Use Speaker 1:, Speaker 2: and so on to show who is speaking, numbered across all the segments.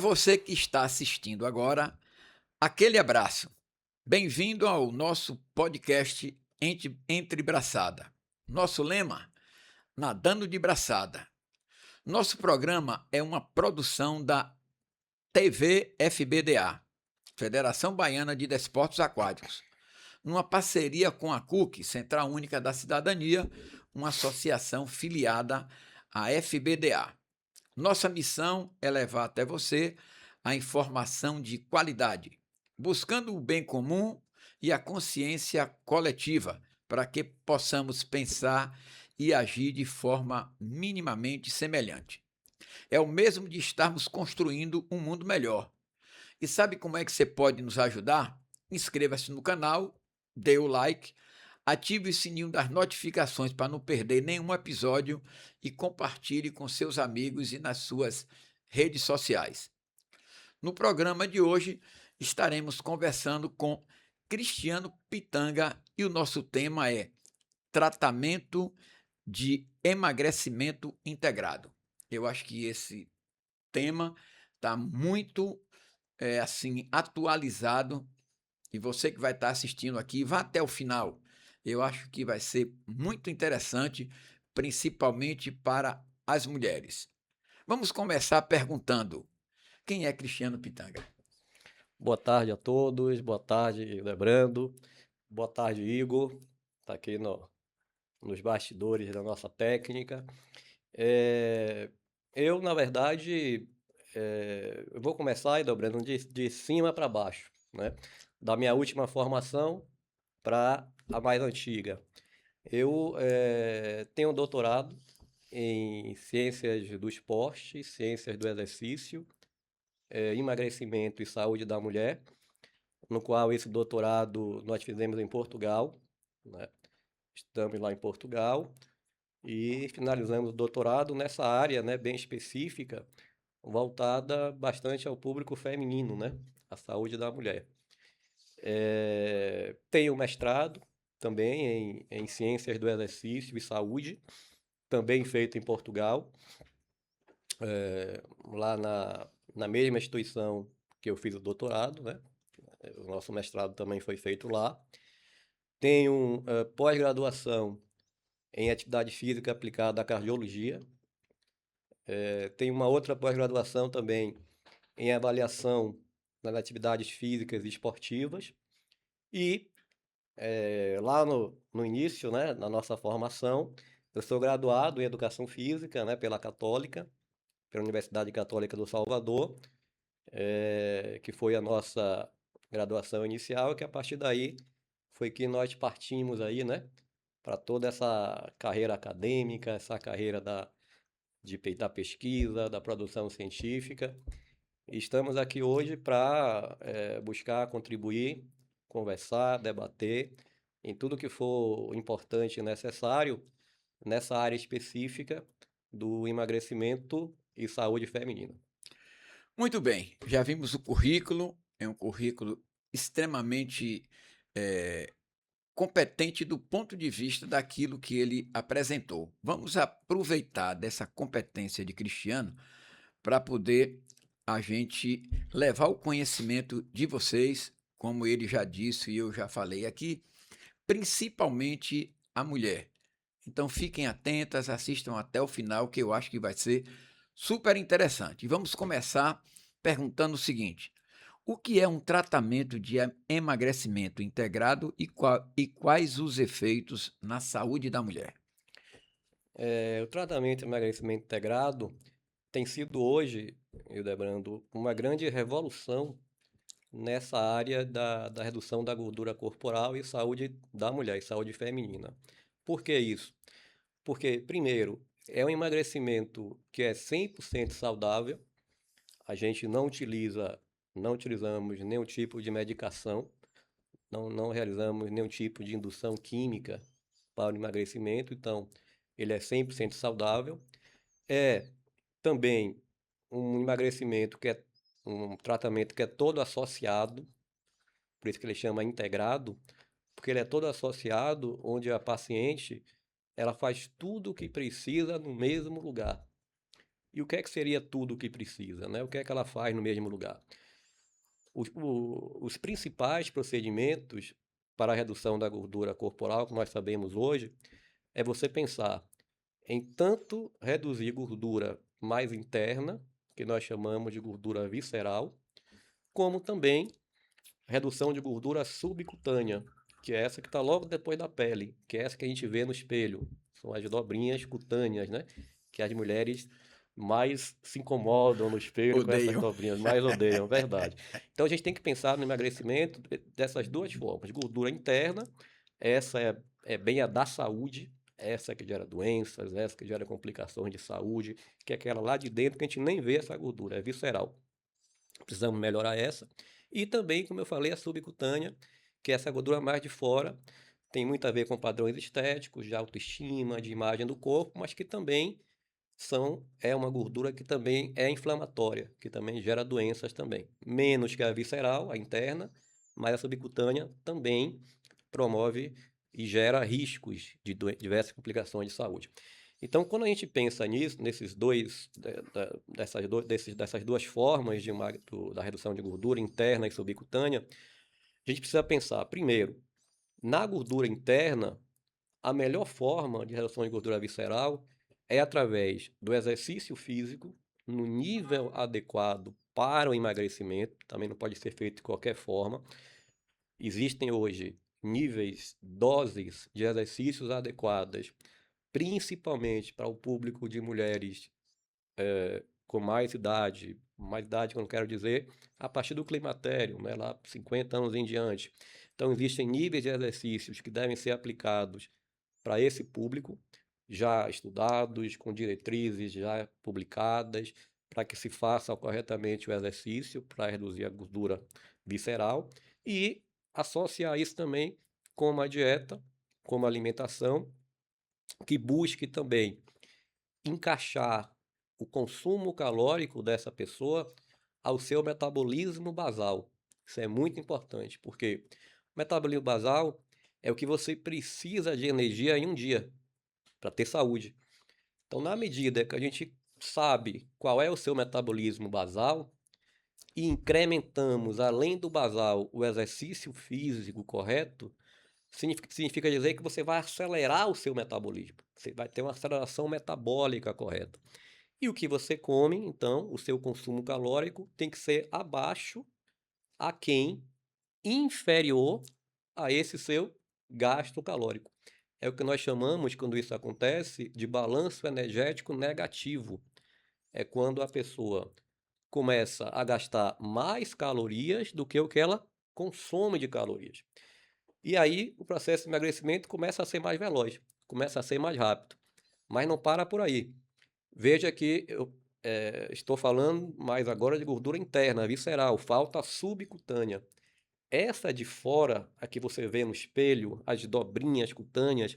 Speaker 1: você que está assistindo agora, aquele abraço. Bem-vindo ao nosso podcast Entre Braçada. Nosso lema: Nadando de Braçada. Nosso programa é uma produção da TV FBDA, Federação Baiana de Desportos Aquáticos, numa parceria com a CUC, Central Única da Cidadania, uma associação filiada à FBDA. Nossa missão é levar até você a informação de qualidade, buscando o bem comum e a consciência coletiva, para que possamos pensar e agir de forma minimamente semelhante. É o mesmo de estarmos construindo um mundo melhor. E sabe como é que você pode nos ajudar? Inscreva-se no canal, dê o like, ative o sininho das notificações para não perder nenhum episódio e compartilhe com seus amigos e nas suas redes sociais. No programa de hoje estaremos conversando com Cristiano Pitanga e o nosso tema é tratamento de emagrecimento integrado. Eu acho que esse tema está muito assim atualizado e você que vai estar assistindo aqui, vá até o final. Eu acho que vai ser muito interessante, principalmente para as mulheres. Vamos começar perguntando: quem é Cristiano Pitanga?
Speaker 2: Boa tarde a todos, boa tarde, Lebrando, boa tarde, Igor, está aqui nos bastidores da nossa técnica. É, eu, na verdade, eu vou começar, Lebrando, de cima para baixo, né? Da minha última formação para a mais antiga. Eu tenho um doutorado em Ciências do Esporte, Ciências do Exercício, Emagrecimento e Saúde da Mulher, no qual esse doutorado nós fizemos em Portugal, né? Estamos lá em Portugal e finalizamos o doutorado nessa área, né, bem específica, voltada bastante ao público feminino, né, a saúde da mulher. Tenho mestrado também em Ciências do Exercício e Saúde, também feito em Portugal, lá na mesma instituição que eu fiz o doutorado, né? O nosso mestrado também foi feito lá. Tenho pós-graduação em atividade física aplicada à cardiologia. Tenho uma outra pós-graduação também em avaliação nas atividades físicas e esportivas. E lá no início, né, na nossa formação, eu sou graduado em Educação Física, né, pela Católica, pela Universidade Católica do Salvador, que foi a nossa graduação inicial, que a partir daí foi que nós partimos aí, né, para toda essa carreira acadêmica, essa carreira da pesquisa, da produção científica. E estamos aqui hoje para buscar contribuir, conversar, debater em tudo que for importante e necessário nessa área específica do emagrecimento e saúde feminina.
Speaker 1: Muito bem, já vimos o currículo, é um currículo extremamente eh, competente do ponto de vista daquilo que ele apresentou. Vamos aproveitar dessa competência de Cristiano para poder a gente levar o conhecimento de vocês, como ele já disse e eu já falei aqui, principalmente a mulher. Então fiquem atentas, assistam até o final, que eu acho que vai ser super interessante. E vamos começar perguntando o seguinte: o que é um tratamento de emagrecimento integrado e quais os efeitos na saúde da mulher?
Speaker 2: O tratamento de emagrecimento integrado tem sido hoje, Hildebrando, uma grande revolução nessa área da redução da gordura corporal e saúde da mulher, e saúde feminina. Por que isso? Porque, primeiro, é um emagrecimento que é 100% saudável, a gente não utilizamos nenhum tipo de medicação, não realizamos nenhum tipo de indução química para o emagrecimento, então ele é 100% saudável. É também um emagrecimento que é um tratamento que é todo associado, por isso que ele chama integrado, porque ele é todo associado onde a paciente ela faz tudo o que precisa no mesmo lugar. E o que é que seria tudo o que precisa, né? O que é que ela faz no mesmo lugar? Os principais procedimentos para a redução da gordura corporal, que nós sabemos hoje, é você pensar em tanto reduzir gordura mais interna, que nós chamamos de gordura visceral, como também redução de gordura subcutânea, que é essa que está logo depois da pele, que é essa que a gente vê no espelho. São as dobrinhas cutâneas, né? Que as mulheres mais se incomodam no espelho com essas
Speaker 1: Odeiam.
Speaker 2: dobrinhas, mais odeiam, verdade. Então a gente tem que pensar no emagrecimento dessas duas formas. Gordura interna, essa é bem a da saúde, essa que gera doenças, essa que gera complicações de saúde, que é aquela lá de dentro que a gente nem vê essa gordura, é visceral. Precisamos melhorar essa. E também, como eu falei, a subcutânea, que é essa gordura mais de fora, tem muito a ver com padrões estéticos, de autoestima, de imagem do corpo, mas que também é uma gordura que também é inflamatória, que também gera doenças também. Menos que a visceral, a interna, mas a subcutânea também promove e gera riscos de diversas complicações de saúde. Então, quando a gente pensa nisso, nesses dois, dessas duas formas da redução de gordura interna e subcutânea, a gente precisa pensar, primeiro, na gordura interna, a melhor forma de redução de gordura visceral é através do exercício físico, no nível adequado para o emagrecimento, também não pode ser feito de qualquer forma. Existem hoje níveis, doses de exercícios adequadas, principalmente para o público de mulheres com mais idade que eu não quero dizer, a partir do climatério, né, lá 50 anos em diante. Então, existem níveis de exercícios que devem ser aplicados para esse público, já estudados, com diretrizes já publicadas, para que se faça corretamente o exercício para reduzir a gordura visceral e associar isso também com uma dieta, com uma alimentação que busque também encaixar o consumo calórico dessa pessoa ao seu metabolismo basal. Isso é muito importante, porque o metabolismo basal é o que você precisa de energia em um dia para ter saúde. Então, na medida que a gente sabe qual é o seu metabolismo basal e incrementamos, além do basal, o exercício físico correto, significa dizer que você vai acelerar o seu metabolismo. Você vai ter uma aceleração metabólica correta. E o que você come, então, o seu consumo calórico tem que ser abaixo, aquém, inferior a esse seu gasto calórico. É o que nós chamamos, quando isso acontece, de balanço energético negativo. É quando a pessoa começa a gastar mais calorias do que o que ela consome de calorias. E aí o processo de emagrecimento começa a ser mais veloz, começa a ser mais rápido. Mas não para por aí. Veja que eu estou falando mais agora de gordura interna, visceral, falta subcutânea. Essa de fora, a que você vê no espelho, as dobrinhas cutâneas,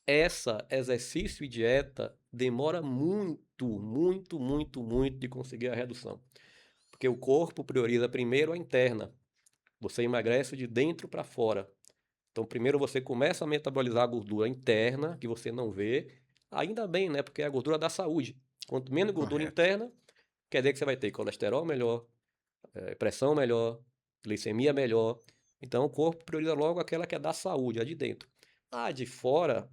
Speaker 2: essa exercício e dieta demora muito, muito, muito, muito de conseguir a redução. Porque o corpo prioriza primeiro a interna. Você emagrece de dentro para fora. Então, primeiro você começa a metabolizar a gordura interna, que você não vê. Ainda bem, né? Porque é a gordura da saúde. Quanto menos gordura
Speaker 1: Correto.
Speaker 2: interna, quer dizer que você vai ter colesterol melhor, pressão melhor, glicemia melhor. Então, o corpo prioriza logo aquela que é da saúde, a de dentro. A de fora,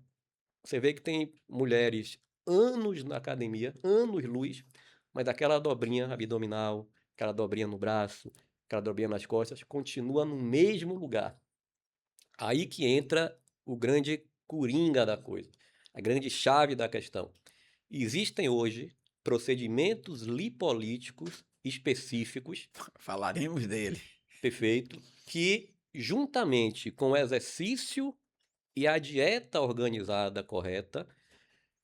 Speaker 2: você vê que tem mulheres anos na academia, anos-luz, mas aquela dobrinha abdominal, aquela dobrinha no braço, aquela dobrinha nas costas, continua no mesmo lugar. Aí que entra o grande coringa da coisa, a grande chave da questão. Existem hoje procedimentos lipolíticos específicos,
Speaker 1: Falaremos dele.
Speaker 2: perfeito, que juntamente com o exercício e a dieta organizada correta,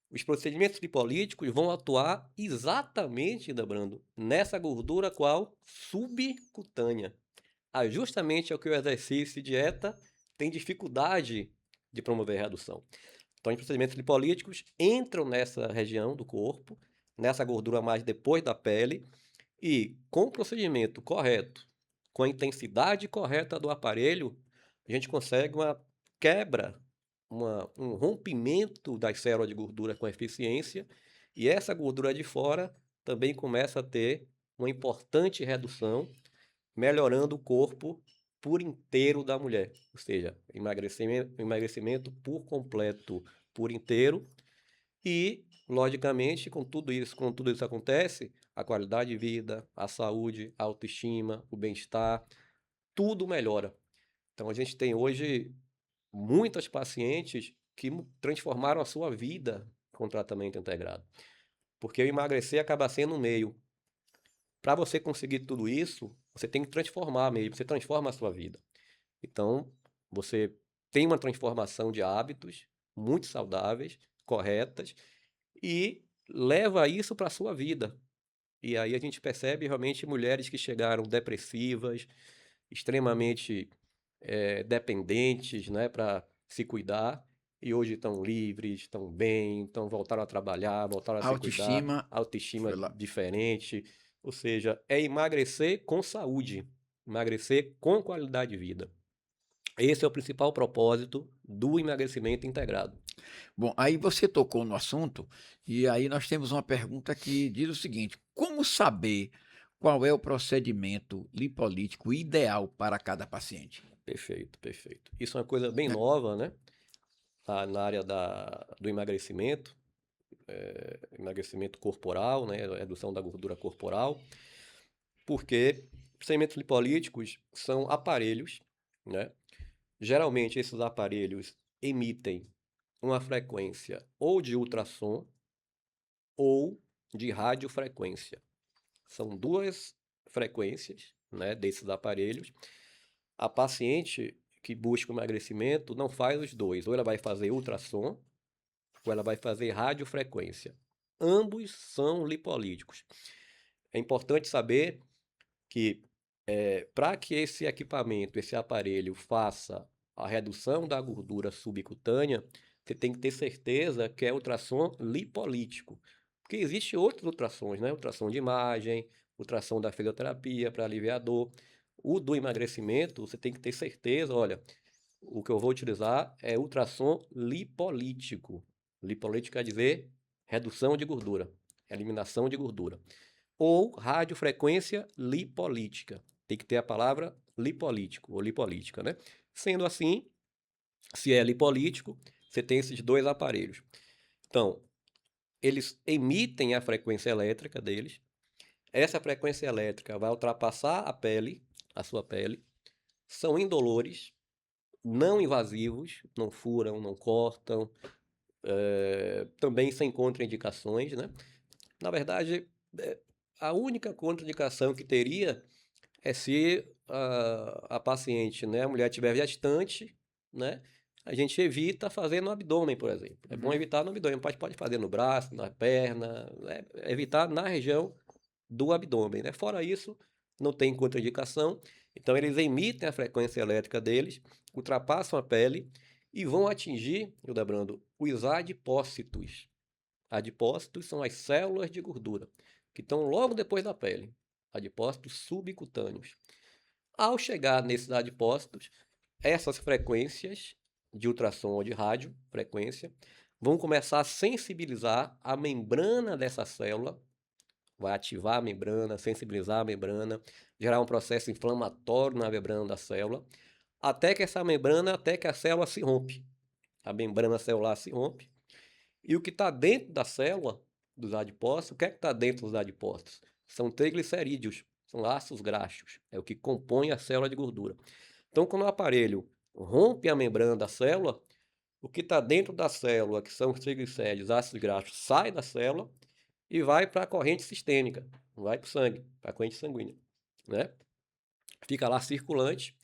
Speaker 2: os procedimentos lipolíticos vão atuar exatamente, Brando, nessa gordura qual subcutânea. Justamente é o que o exercício e dieta tem dificuldade de promover a redução. Então, os procedimentos lipolíticos entram nessa região do corpo, nessa gordura mais depois da pele, e com o procedimento correto, com a intensidade correta do aparelho, a gente consegue uma quebra, um rompimento das células de gordura com eficiência, e essa gordura de fora também começa a ter uma importante redução, melhorando o corpo por inteiro da mulher. Ou seja, emagrecimento por completo, por inteiro. E, logicamente, quando tudo isso acontece, a qualidade de vida, a saúde, a autoestima, o bem-estar, tudo melhora. Então, a gente tem hoje muitas pacientes que transformaram a sua vida com tratamento integrado. Porque o emagrecer acaba sendo um meio. Para você conseguir tudo isso, você tem que transformar mesmo, você transforma a sua vida. Então, você tem uma transformação de hábitos muito saudáveis, corretas, e leva isso para a sua vida. E aí a gente percebe realmente mulheres que chegaram depressivas, extremamente dependentes, né, para se cuidar, e hoje estão livres, estão bem, estão voltaram a trabalhar, voltaram a
Speaker 1: A
Speaker 2: se cuidar,
Speaker 1: autoestima
Speaker 2: autoestima
Speaker 1: foi lá.
Speaker 2: diferente, ou seja, é emagrecer com saúde, emagrecer com qualidade de vida. Esse é o principal propósito do emagrecimento integrado.
Speaker 1: Bom, aí você tocou no assunto, e aí nós temos uma pergunta que diz o seguinte: como saber qual é o procedimento lipolítico ideal para cada paciente?
Speaker 2: Perfeito, perfeito. Isso é uma coisa bem
Speaker 1: Né?
Speaker 2: nova, né? Na área do emagrecimento, emagrecimento corporal, né? Redução da gordura corporal, porque procedimentos lipolíticos são aparelhos, né? Geralmente esses aparelhos emitem uma frequência ou de ultrassom ou de radiofrequência. São duas frequências, né, desses aparelhos. A paciente que busca o emagrecimento não faz os dois, ou ela vai fazer ultrassom ou ela vai fazer radiofrequência. Ambos são lipolíticos. É importante saber que para que esse equipamento, esse aparelho faça a redução da gordura subcutânea, você tem que ter certeza que é ultrassom lipolítico. Porque existem outros ultrassons, né? Ultrassom de imagem, ultrassom da fisioterapia para aliviar a dor. O do emagrecimento, você tem que ter certeza, olha, o que eu vou utilizar é ultrassom lipolítico. Lipolítico quer dizer redução de gordura, eliminação de gordura. Ou radiofrequência lipolítica. Tem que ter a palavra lipolítico ou lipolítica, né? Sendo assim, se é lipolítico, você tem esses dois aparelhos. Então, eles emitem a frequência elétrica deles. Essa frequência elétrica vai ultrapassar a pele, a sua pele. São indolores, não invasivos, não furam, não cortam, também sem contraindicações, né? Na verdade, a única contraindicação que teria é se a paciente, né, a mulher estiver gestante, né? A gente evita fazer no abdômen, por exemplo. É bom evitar no abdômen, pode fazer no braço, na perna, né? Evitar na região do abdômen, né? Fora isso, não tem contraindicação. Então, eles emitem a frequência elétrica deles, ultrapassam a pele e vão atingir, Hildebrando, os adipócitos. Adipócitos são as células de gordura, que estão logo depois da pele. Adipócitos subcutâneos. Ao chegar nesses adipócitos, essas frequências de ultrassom ou de rádio, frequência, vão começar a sensibilizar a membrana dessa célula, vai ativar a membrana, sensibilizar a membrana, gerar um processo inflamatório na membrana da célula, até que a célula se rompe. A membrana celular se rompe. E o que está dentro da célula, dos adipócitos, o que é que está dentro dos adipócitos? São triglicerídeos, são ácidos graxos, é o que compõe a célula de gordura. Então, quando o aparelho rompe a membrana da célula, o que está dentro da célula, que são os triglicéridos, ácidos graxos, sai da célula e vai para a corrente sistêmica, vai para o sangue, para a corrente sanguínea, né? Fica lá circulante.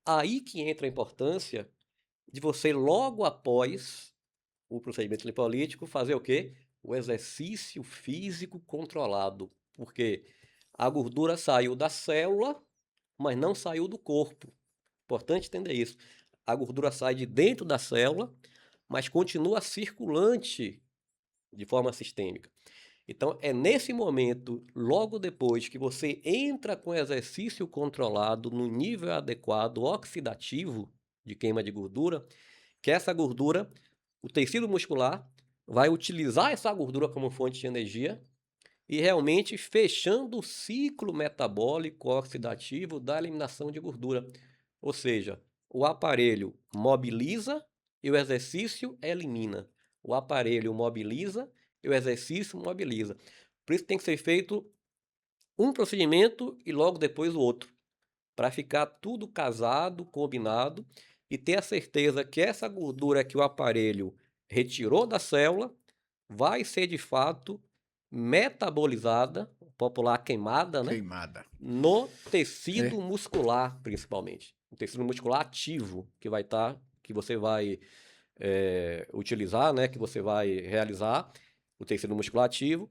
Speaker 2: Aí que entra a importância de você, logo após o procedimento lipolítico, fazer o quê? O exercício físico controlado, porque a gordura saiu da célula, mas não saiu do corpo. Importante entender isso. A gordura sai de dentro da célula, mas continua circulante de forma sistêmica. Então, é nesse momento, logo depois que você entra com exercício controlado no nível adequado oxidativo de queima de gordura, que essa gordura, o tecido muscular, vai utilizar essa gordura como fonte de energia e realmente fechando o ciclo metabólico oxidativo da eliminação de gordura. Ou seja, o aparelho mobiliza e o exercício elimina. O aparelho mobiliza e o exercício mobiliza. Por isso tem que ser feito um procedimento e logo depois o outro, para ficar tudo casado, combinado e ter a certeza que essa gordura que o aparelho retirou da célula vai ser de fato metabolizada, popular queimada, né?
Speaker 1: Queimada.
Speaker 2: No tecido muscular, principalmente. O tecido muscular ativo que você vai utilizar, né? Que você vai realizar, o tecido muscular ativo,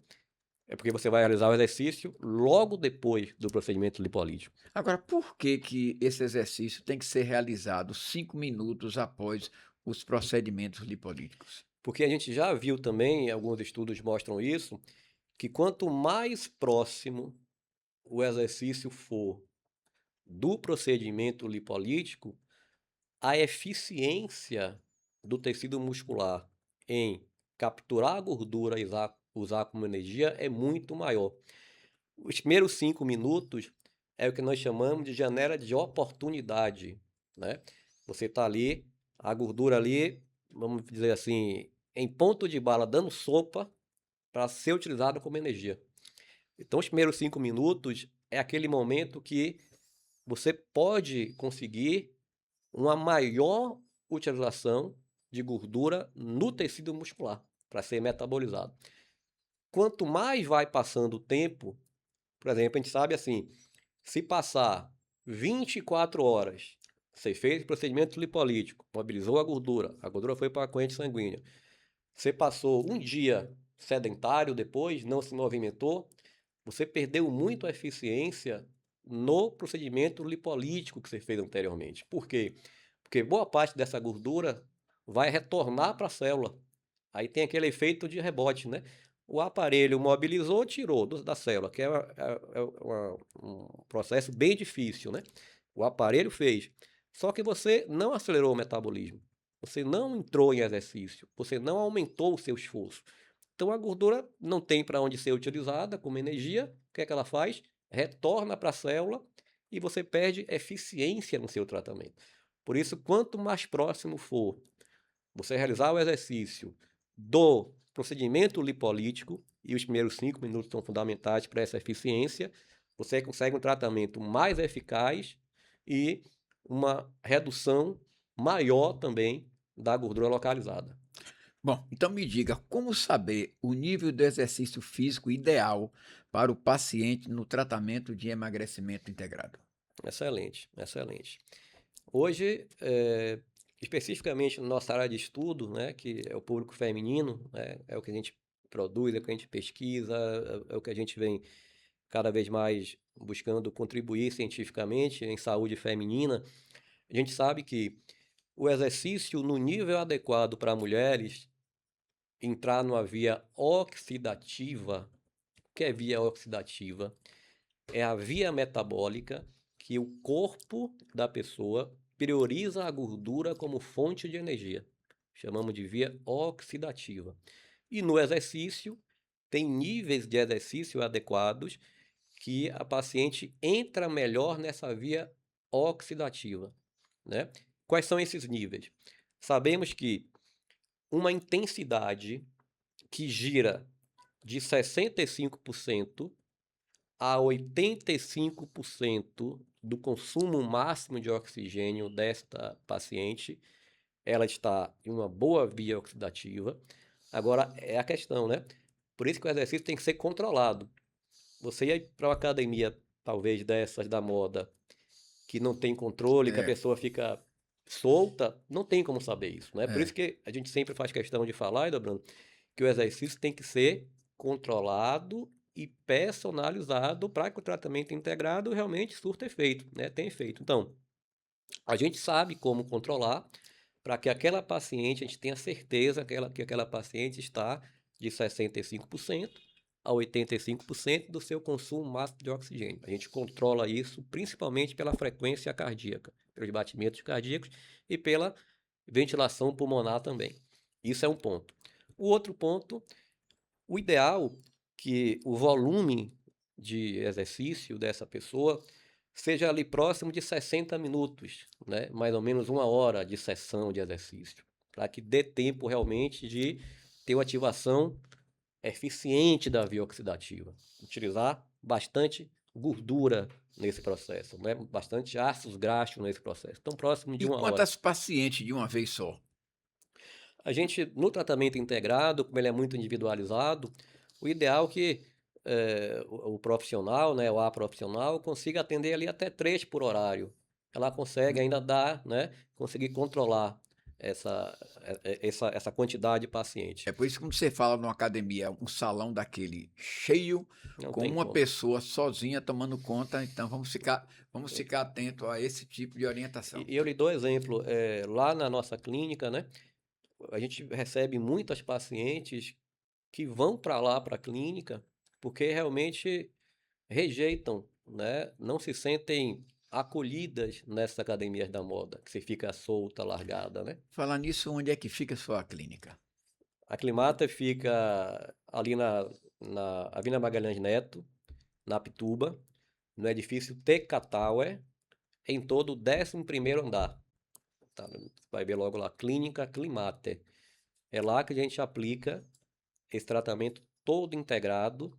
Speaker 2: é porque você vai realizar o exercício logo depois do procedimento lipolítico.
Speaker 1: Agora, por que que esse exercício tem que ser realizado 5 minutos após os procedimentos lipolíticos?
Speaker 2: Porque a gente já viu também, alguns estudos mostram isso, que quanto mais próximo o exercício for do procedimento lipolítico, a eficiência do tecido muscular em capturar a gordura e usar como energia é muito maior. Os primeiros 5 minutos é o que nós chamamos de janela de oportunidade, né? Você está ali, a gordura ali, vamos dizer assim, em ponto de bala, dando sopa para ser utilizada como energia. Então, os primeiros 5 minutos é aquele momento que você pode conseguir uma maior utilização de gordura no tecido muscular para ser metabolizado. Quanto mais vai passando o tempo, por exemplo, a gente sabe assim, se passar 24 horas, você fez o procedimento lipolítico, mobilizou a gordura foi para a corrente sanguínea. Você passou um dia sedentário depois, não se movimentou, você perdeu muito a eficiência no procedimento lipolítico que você fez anteriormente. Por quê? Porque boa parte dessa gordura vai retornar para a célula. Aí tem aquele efeito de rebote, né? O aparelho mobilizou, tirou da célula, que um processo bem difícil, né? O aparelho fez. Só que você não acelerou o metabolismo. Você não entrou em exercício. Você não aumentou o seu esforço. Então a gordura não tem para onde ser utilizada como energia. O que é que ela faz? Retorna para a célula e você perde eficiência no seu tratamento. Por isso, quanto mais próximo for você realizar o exercício do procedimento lipolítico, e os primeiros 5 minutos são fundamentais para essa eficiência, você consegue um tratamento mais eficaz e uma redução maior também da gordura localizada.
Speaker 1: Bom, então me diga, como saber o nível do exercício físico ideal para o paciente no tratamento de emagrecimento integrado?
Speaker 2: Excelente, excelente. Hoje, especificamente na nossa área de estudo, né, que é o público feminino, né, é o que a gente produz, é o que a gente pesquisa, é o que a gente vem cada vez mais buscando contribuir cientificamente em saúde feminina. A gente sabe que o exercício no nível adequado para mulheres entrar numa via oxidativa. O que é via oxidativa? É a via metabólica que o corpo da pessoa prioriza a gordura como fonte de energia. Chamamos de via oxidativa. E no exercício, tem níveis de exercício adequados que a paciente entra melhor nessa via oxidativa, né? Quais são esses níveis? Sabemos que uma intensidade que gira de 65% a 85% do consumo máximo de oxigênio desta paciente, ela está em uma boa via oxidativa. Agora, é a questão, né? Por isso que o exercício tem que ser controlado. Você ir para uma academia, talvez dessas da moda, que não tem controle, que a
Speaker 1: É,
Speaker 2: pessoa fica solta, não tem como saber isso, né? Por
Speaker 1: é.
Speaker 2: isso que a gente sempre faz questão de falar, Bruno, que o exercício tem que ser controlado e personalizado para que o tratamento integrado realmente surta efeito, né? Tem efeito. Então, a gente sabe como controlar para que aquela paciente, a gente tenha certeza que aquela paciente está de 65% a 85% do seu consumo máximo de oxigênio. A gente controla isso principalmente pela frequência cardíaca, pelos batimentos cardíacos e pela ventilação pulmonar também. Isso é um ponto. O outro ponto, o ideal que o volume de exercício dessa pessoa seja ali próximo de 60 minutos, né? Mais ou menos 1 hora de sessão de exercício, para que dê tempo realmente de ter uma ativação eficiente da via oxidativa. Utilizar bastante gordura nesse processo, né? Bastante ácidos graxos nesse processo. Então, próximo de
Speaker 1: E
Speaker 2: 1 hora.
Speaker 1: quantas pacientes de uma vez só?
Speaker 2: A gente, no tratamento integrado, como ele é muito individualizado, o ideal é que o profissional, né, o A profissional, consiga atender ali até 3 por horário. Ela consegue ainda dar, né, conseguir controlar essa, essa quantidade de paciente.
Speaker 1: É por isso que quando você fala numa academia, um salão daquele cheio,
Speaker 2: Não
Speaker 1: com
Speaker 2: tem
Speaker 1: uma
Speaker 2: como.
Speaker 1: pessoa sozinha tomando conta, então vamos ficar atento a esse tipo de orientação.
Speaker 2: E eu lhe dou exemplo, lá na nossa clínica, né, a gente recebe muitas pacientes que vão para lá, para a clínica, porque realmente rejeitam, né? Não se sentem acolhidas nessas academias da moda, que você fica solta, largada, né?
Speaker 1: Falar nisso, onde é que fica a sua clínica?
Speaker 2: A Climata fica ali na Avenida Magalhães Neto, na Pituba, no edifício TK Tower, em todo o 11º andar. Tá? Vai ver logo lá, Clínica Climate. É lá que a gente aplica esse tratamento todo integrado,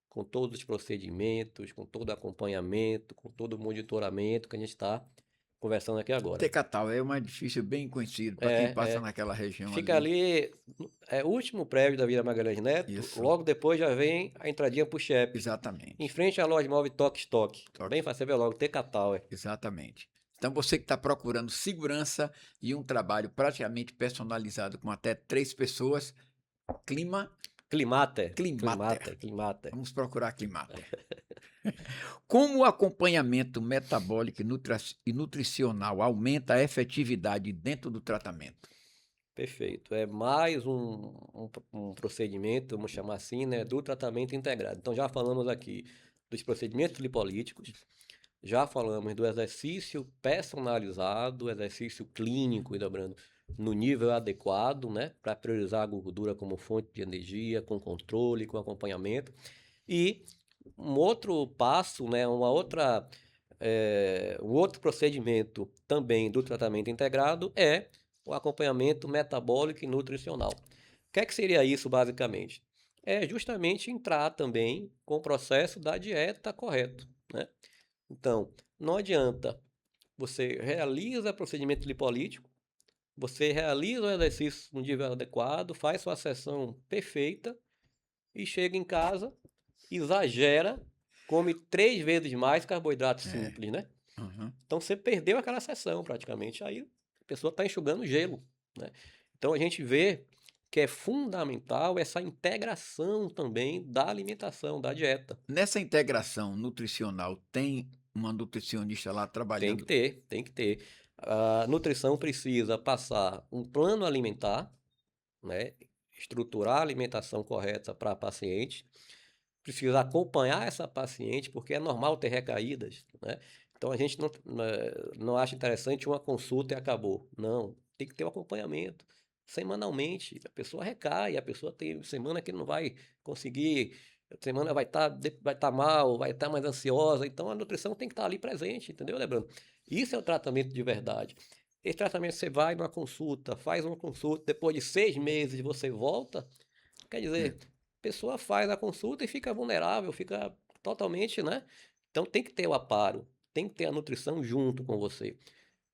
Speaker 2: com todos os procedimentos, com todo o acompanhamento, com todo o monitoramento que a gente está conversando aqui agora.
Speaker 1: Tecatal é um edifício bem conhecido para quem
Speaker 2: É,
Speaker 1: passa
Speaker 2: é.
Speaker 1: naquela região
Speaker 2: Fica
Speaker 1: ali.
Speaker 2: ali, o último prédio da Vila Magalhães Neto,
Speaker 1: Isso,
Speaker 2: logo depois já vem a entradinha pro Chepe, em
Speaker 1: exatamente.
Speaker 2: frente à loja móvel Toque Stock. Bem
Speaker 1: Toque,
Speaker 2: fácil, você vê logo, Tecatal,
Speaker 1: exatamente. Então, você que está procurando segurança e um trabalho praticamente personalizado com até 3 pessoas,
Speaker 2: Climater,
Speaker 1: Climater.
Speaker 2: Climater.
Speaker 1: Vamos procurar Climater. Como o acompanhamento metabólico e nutricional aumenta a efetividade dentro do tratamento?
Speaker 2: Perfeito. É mais um procedimento, vamos chamar assim, né, do tratamento integrado. Então, já falamos aqui dos procedimentos lipolíticos, já falamos do exercício personalizado, exercício clínico, e dobrando no nível adequado, né, para priorizar a gordura como fonte de energia, com controle, com acompanhamento. E um outro passo, né, um outro procedimento também do tratamento integrado é o acompanhamento metabólico e nutricional. O que é que seria isso, basicamente? É justamente entrar também com o processo da dieta correto, né? Então, não adianta você realiza procedimento lipolítico, você realiza o exercício no nível adequado, faz sua sessão perfeita e chega em casa, exagera, come 3 vezes mais carboidrato
Speaker 1: É.
Speaker 2: simples, né?
Speaker 1: Uhum.
Speaker 2: Então você perdeu aquela sessão praticamente. Aí a pessoa está enxugando gelo, né? Então a gente vê que é fundamental essa integração também da alimentação, da dieta.
Speaker 1: Nessa integração nutricional, tem uma nutricionista lá
Speaker 2: Tem que
Speaker 1: trabalhando?
Speaker 2: ter, tem que ter. A nutrição precisa passar um plano alimentar, né? Estruturar a alimentação correta para a paciente. Precisa acompanhar essa paciente, porque é normal ter recaídas, né? Então a gente não acha interessante uma consulta e acabou. Não, tem que ter um acompanhamento. Semanalmente, a pessoa recai, a pessoa tem semana que não vai conseguir, semana vai estar mal, vai estar mais ansiosa. Então a nutrição tem que estar ali presente, entendeu, Lebrando? Isso é o tratamento de verdade. Esse tratamento você vai numa consulta, faz uma consulta, depois de 6 meses você volta, quer
Speaker 1: É.
Speaker 2: dizer, a pessoa faz a consulta e fica vulnerável, fica totalmente, né? Então tem que ter o aparo, tem que ter a nutrição junto com você.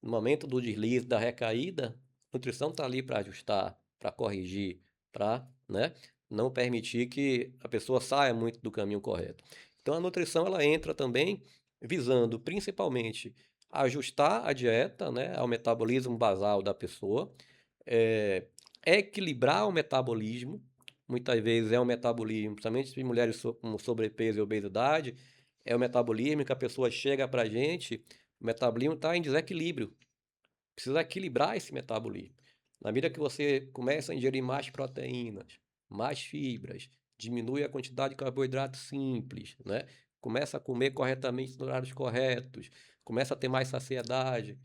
Speaker 2: No momento do deslize, da recaída, a nutrição está ali para ajustar, para corrigir, para, né, não permitir que a pessoa saia muito do caminho correto. Então a nutrição ela entra também visando principalmente ajustar a dieta, né, ao metabolismo basal da pessoa, é, equilibrar o metabolismo. Muitas vezes é um metabolismo, principalmente em mulheres com sobrepeso e obesidade, é o metabolismo que a pessoa chega para a gente, o metabolismo está em desequilíbrio. Precisa equilibrar esse metabolismo. Na medida que você começa a ingerir mais proteínas, mais fibras, diminui a quantidade de carboidrato simples, né? Começa a comer corretamente nos horários corretos, começa a ter mais saciedade,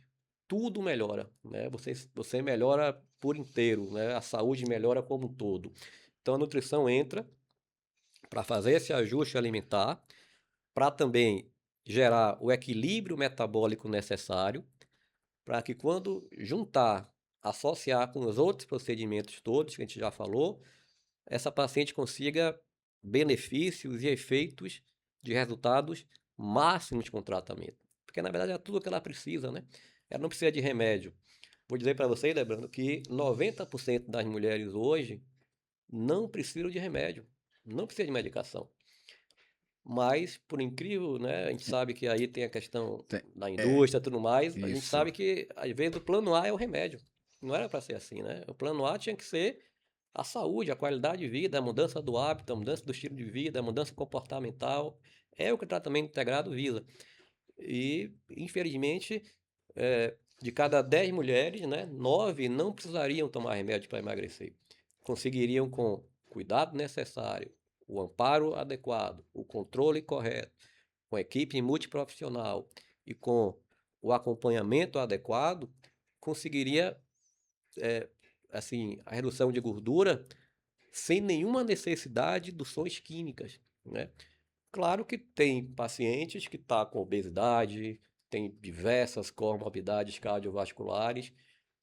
Speaker 2: tudo melhora, né? Você melhora por inteiro, né? A saúde melhora como um todo. Então a nutrição entra para fazer esse ajuste alimentar, para também gerar o equilíbrio metabólico necessário, para que quando juntar, associar com os outros procedimentos todos que a gente já falou, essa paciente consiga benefícios e efeitos de resultados máximos com o tratamento. Porque, na verdade, é tudo o que ela precisa, né? Ela não precisa de remédio. Vou dizer para vocês, lembrando, que 90% das mulheres hoje não precisam de remédio, não precisam de medicação. Mas, por incrível, né, a gente sabe que aí tem a questão da indústria e tudo mais, a gente
Speaker 1: Isso.
Speaker 2: sabe que, às vezes, o plano A é o remédio. Não era para ser assim, né? O plano A tinha que ser a saúde, a qualidade de vida, a mudança do hábito, a mudança do estilo de vida, a mudança comportamental. É o que o tratamento integrado visa. E, infelizmente, de cada 10 mulheres, né, 9 não precisariam tomar remédio para emagrecer. Conseguiriam, com cuidado necessário, o amparo adequado, o controle correto, com a equipe multiprofissional e com o acompanhamento adequado, conseguiria assim, a redução de gordura sem nenhuma necessidade de doções químicas, né? Claro que tem pacientes que estão com obesidade, tem diversas comorbidades cardiovasculares,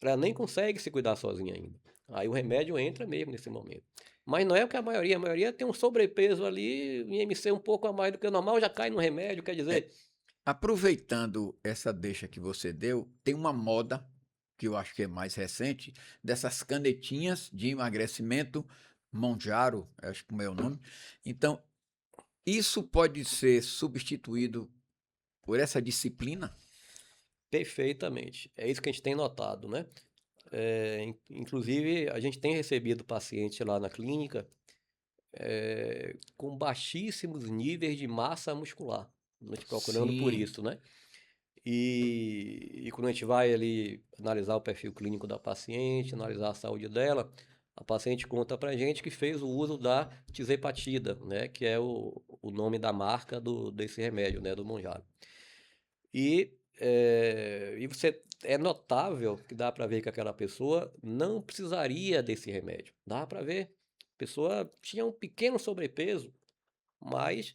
Speaker 2: ela nem consegue se cuidar sozinha ainda. Aí o remédio entra mesmo nesse momento. Mas não é o que a maioria tem um sobrepeso ali, um IMC um pouco a mais do que o normal, já cai no remédio, quer dizer...
Speaker 1: Aproveitando essa deixa que você deu, tem uma moda, que eu acho que é mais recente, dessas canetinhas de emagrecimento Monjaro, acho que é o nome. Então, isso pode ser substituído por essa disciplina?
Speaker 2: Perfeitamente. É isso que a gente tem notado, né? Inclusive, a gente tem recebido paciente lá na clínica com baixíssimos níveis de massa muscular. A gente procurando por
Speaker 1: Sim.
Speaker 2: isso, né? E quando a gente vai ali analisar o perfil clínico da paciente, analisar a saúde dela, a paciente conta pra gente que fez o uso da tizepatida, né? Que é o nome da marca desse remédio, né? Do Monjaro. E você é notável que dá para ver que aquela pessoa não precisaria desse remédio. Dá para ver. A pessoa tinha um pequeno sobrepeso, mas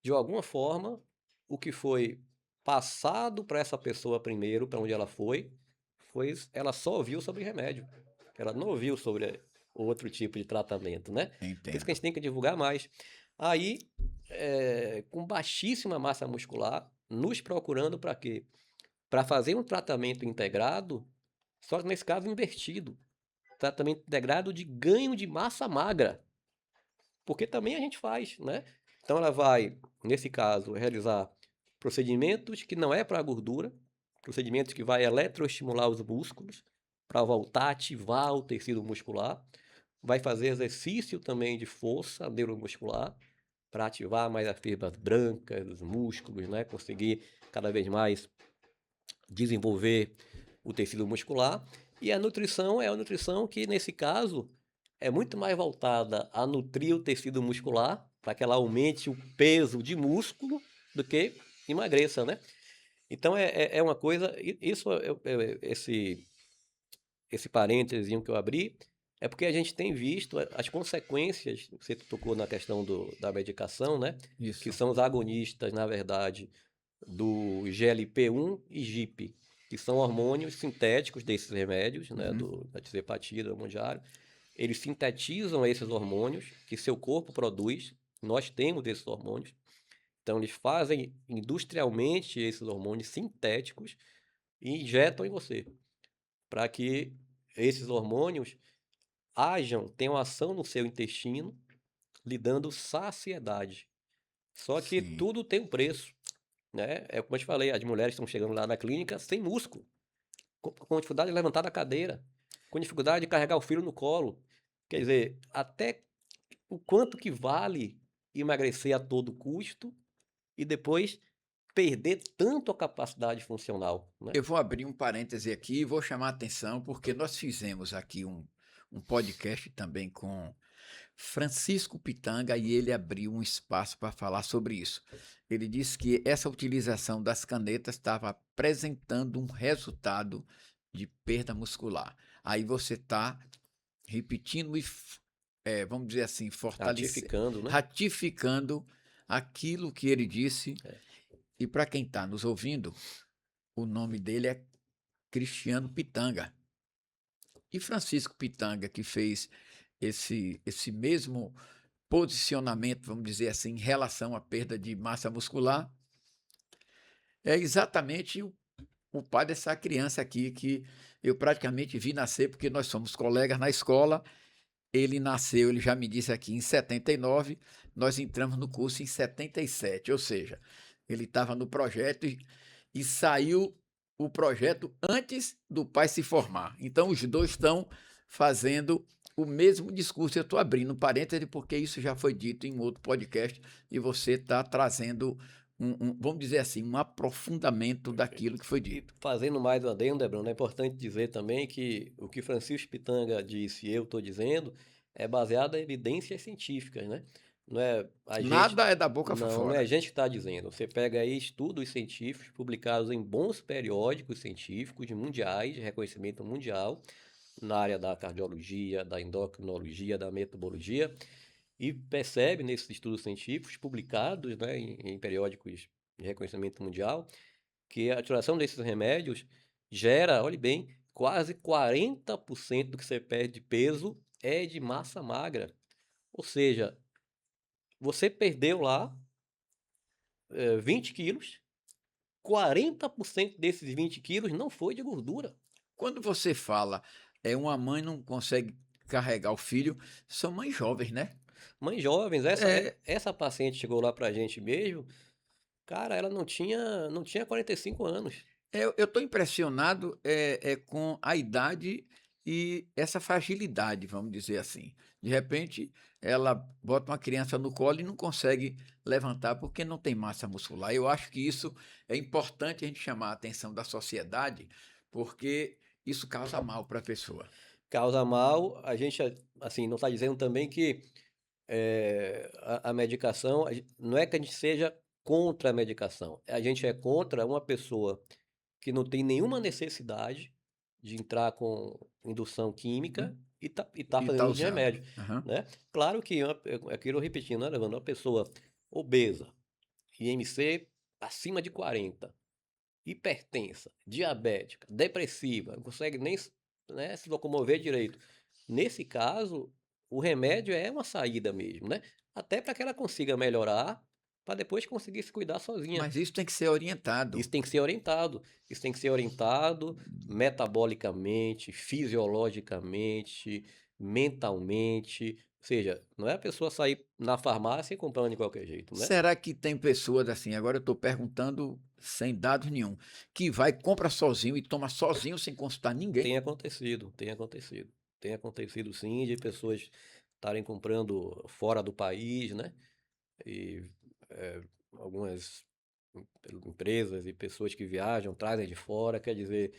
Speaker 2: de alguma forma o que foi passado para essa pessoa primeiro, para onde ela foi ela só ouviu sobre remédio. Ela não ouviu sobre outro tipo de tratamento, né? Por isso que a
Speaker 1: Entendo.
Speaker 2: gente tem que divulgar mais. Aí, com baixíssima massa muscular, nos procurando para quê? Para fazer um tratamento integrado, só que nesse caso invertido. Tratamento integrado de ganho de massa magra. Porque também a gente faz, né? Então ela vai, nesse caso, realizar procedimentos que não é para gordura, procedimentos que vai eletroestimular os músculos para voltar a ativar o tecido muscular. Vai fazer exercício também de força neuromuscular para ativar mais as fibras brancas, os músculos, né? Conseguir cada vez mais desenvolver o tecido muscular. E a nutrição é a nutrição que, nesse caso, é muito mais voltada a nutrir o tecido muscular, para que ela aumente o peso de músculo, do que emagreça, né? Então, é uma coisa... Isso, esse parênteses que eu abri, é porque a gente tem visto as consequências, você tocou na questão da medicação, né? Que
Speaker 1: Isso.
Speaker 2: são os agonistas, na verdade, do GLP-1 e GIP, que são hormônios sintéticos desses remédios, né, da tizepatida, do Monjaro. Eles sintetizam esses hormônios que seu corpo produz, nós temos esses hormônios, então eles fazem industrialmente esses hormônios sintéticos e injetam em você, para que esses hormônios tenham ação no seu intestino, lhe dando saciedade. Só que
Speaker 1: Sim.
Speaker 2: tudo tem um preço, né? É como eu te falei, as mulheres estão chegando lá na clínica sem músculo, com dificuldade de levantar da cadeira, com dificuldade de carregar o filho no colo. Quer dizer, até o quanto que vale emagrecer a todo custo e depois perder tanto a capacidade funcional, né?
Speaker 1: Eu vou abrir um parêntese aqui e vou chamar a atenção, porque nós fizemos aqui um podcast também com Francisco Pitanga e ele abriu um espaço para falar sobre isso. Ele disse que essa utilização das canetas estava apresentando um resultado de perda muscular. Aí você está repetindo vamos dizer assim,
Speaker 2: Ratificando, né?
Speaker 1: ratificando aquilo que ele disse.
Speaker 2: É.
Speaker 1: E para quem está nos ouvindo, o nome dele é Cristiano Pitanga. E Francisco Pitanga, que fez esse mesmo posicionamento, vamos dizer assim, em relação à perda de massa muscular, é exatamente o pai dessa criança aqui que eu praticamente vi nascer, porque nós somos colegas na escola. Ele nasceu, ele já me disse aqui, em 79, nós entramos no curso em 77, ou seja, ele estava no projeto e saiu o projeto antes do pai se formar. Então, os dois estão fazendo o mesmo discurso. Eu estou abrindo parênteses porque isso já foi dito em outro podcast e você está trazendo, vamos dizer assim, um aprofundamento daquilo que foi
Speaker 2: E
Speaker 1: dito.
Speaker 2: fazendo mais um adendo, Bruno, é importante dizer também que o que Francisco Pitanga disse e eu estou dizendo é baseado em evidências científicas, né? Não é a gente,
Speaker 1: Nada é da boca para
Speaker 2: não é a
Speaker 1: fora.
Speaker 2: gente que está dizendo. Você pega aí estudos científicos publicados em bons periódicos científicos mundiais, de reconhecimento mundial, na área da cardiologia, da endocrinologia, da metabologia, e percebe nesses estudos científicos publicados, né, em periódicos de reconhecimento mundial, que a utilização desses remédios gera, olhe bem, quase 40% do que você perde de peso é de massa magra. Ou seja, você perdeu lá 20 quilos, 40% desses 20 quilos não foi de gordura.
Speaker 1: Quando você fala, uma mãe não consegue carregar o filho, são mães jovens, né?
Speaker 2: Mães jovens,
Speaker 1: É,
Speaker 2: essa paciente chegou lá pra gente mesmo, cara, ela não tinha 45 anos.
Speaker 1: eu estou impressionado com a idade e essa fragilidade, vamos dizer assim. De repente, ela bota uma criança no colo e não consegue levantar porque não tem massa muscular. Eu acho que isso é importante a gente chamar a atenção da sociedade, porque isso causa mal para a pessoa.
Speaker 2: Causa mal, a gente, assim, não está dizendo também que a medicação, não é que a gente seja contra a medicação, a gente é contra uma pessoa que não tem nenhuma necessidade de entrar com indução química
Speaker 1: Hum?
Speaker 2: e tá
Speaker 1: E
Speaker 2: fazendo
Speaker 1: está
Speaker 2: uso de
Speaker 1: usando.
Speaker 2: remédio,
Speaker 1: Aham.
Speaker 2: né? Claro que, aquilo repetindo, né, Levando, uma pessoa obesa, IMC acima de 40, hipertensa, diabética, depressiva, não consegue nem, né, se locomover direito. Nesse caso, o remédio é uma saída mesmo, né? Até para que ela consiga melhorar, para depois conseguir se cuidar sozinha.
Speaker 1: Mas isso tem que ser orientado.
Speaker 2: Isso tem que ser orientado. Isso tem que ser orientado metabolicamente, fisiologicamente, mentalmente. Ou seja, não é a pessoa sair na farmácia e comprando de qualquer jeito, né?
Speaker 1: Será que tem pessoas assim, agora eu estou perguntando sem dados nenhum, que vai, compra sozinho e toma sozinho sem consultar ninguém?
Speaker 2: Tem acontecido, tem acontecido. Tem acontecido sim, de pessoas estarem comprando fora do país, né? E é, algumas empresas e pessoas que viajam trazem de fora, quer dizer,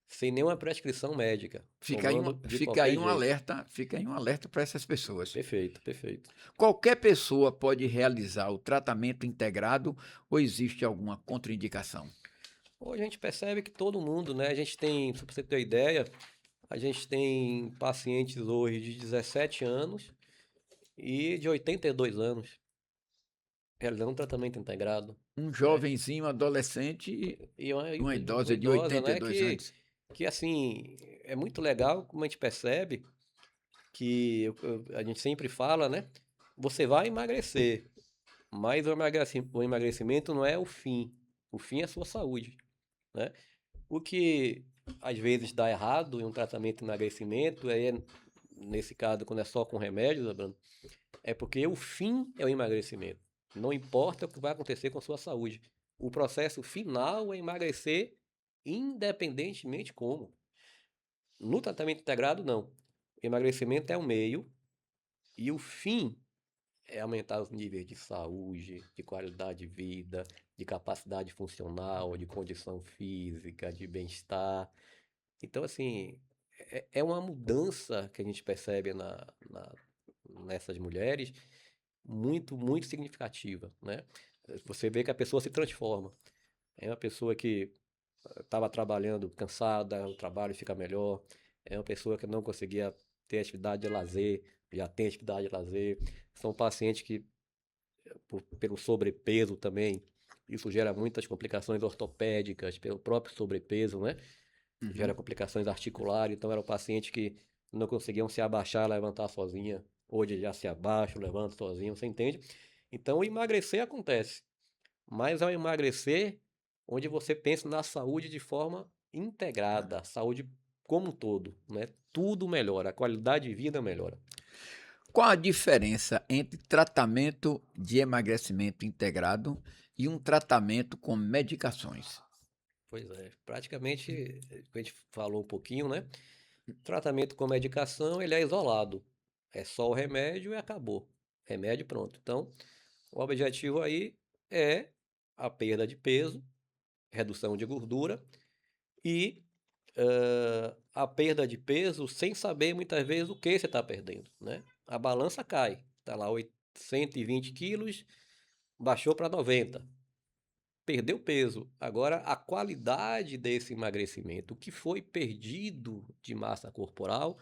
Speaker 2: sem nenhuma prescrição médica, tomando de qualquer jeito.
Speaker 1: Fica aí um alerta para essas pessoas.
Speaker 2: Perfeito, perfeito.
Speaker 1: Qualquer pessoa pode realizar o tratamento integrado ou existe alguma contraindicação?
Speaker 2: Hoje a gente percebe que todo mundo, né? A gente tem, só para você ter uma ideia, a gente tem pacientes hoje de 17 anos e de 82 anos realizando um tratamento integrado,
Speaker 1: Um
Speaker 2: né?
Speaker 1: jovenzinho, adolescente e
Speaker 2: E
Speaker 1: uma
Speaker 2: uma
Speaker 1: idosa de
Speaker 2: idosa, né?
Speaker 1: 82
Speaker 2: Que,
Speaker 1: anos.
Speaker 2: que assim, é muito legal como a gente percebe que a gente sempre fala, né? Você vai emagrecer, mas o emagrecimento não é o fim é a sua saúde, né? O que às vezes dá errado em um tratamento de emagrecimento, nesse caso, quando é só com remédios, Abrando, é porque o fim é o emagrecimento. Não importa o que vai acontecer com a sua saúde. O processo final é emagrecer, independentemente como. No tratamento integrado, não. O emagrecimento é o meio e o fim é aumentar os níveis de saúde, de qualidade de vida, de capacidade funcional, de condição física, de bem-estar. Então, assim, é uma mudança que a gente percebe nessas mulheres muito, muito significativa, né? Você vê que a pessoa se transforma. É uma pessoa que estava trabalhando cansada, o trabalho fica melhor. É uma pessoa que não conseguia ter atividade de lazer, já tem atividade de lazer. São pacientes que, pelo sobrepeso também, isso gera muitas complicações ortopédicas, pelo próprio sobrepeso, né? Gera
Speaker 1: Uhum.
Speaker 2: complicações articulares. Então, eram pacientes que não conseguiam se abaixar, levantar sozinha. Hoje já se abaixa, levanta sozinho, você entende? Então, o emagrecer acontece, mas é um emagrecer onde você pensa na saúde de forma integrada, a saúde como um todo, né? Tudo melhora, a qualidade de vida melhora.
Speaker 1: Qual a diferença entre tratamento de emagrecimento integrado e um tratamento com medicações?
Speaker 2: Pois é, praticamente, a gente falou um pouquinho, né? Tratamento com medicação, ele é isolado. É só o remédio e acabou. Remédio e pronto. Então, o objetivo aí é a perda de peso, redução de gordura e a perda de peso sem saber muitas vezes o que você está perdendo, né? A balança cai, está lá 120 quilos, baixou para 90, perdeu peso. Agora, a qualidade desse emagrecimento, o que foi perdido de massa corporal,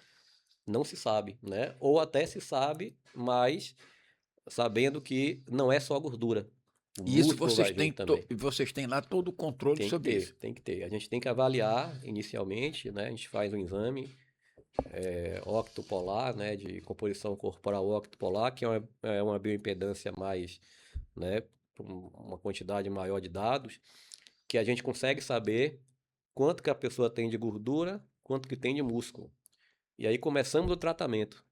Speaker 2: não se sabe, né? Ou até se sabe, mas sabendo que não é só gordura. O
Speaker 1: E isso
Speaker 2: músculo vai junto também.
Speaker 1: vocês têm lá todo o controle
Speaker 2: Tem que
Speaker 1: sobre
Speaker 2: ter,
Speaker 1: isso.
Speaker 2: tem que ter. A gente tem que avaliar inicialmente, né? A gente faz um exame octopolar, né? De composição corporal octopolar, que é uma bioimpedância mais, né? Uma quantidade maior de dados, que a gente consegue saber quanto que a pessoa tem de gordura, quanto que tem de músculo. E aí começamos o tratamento.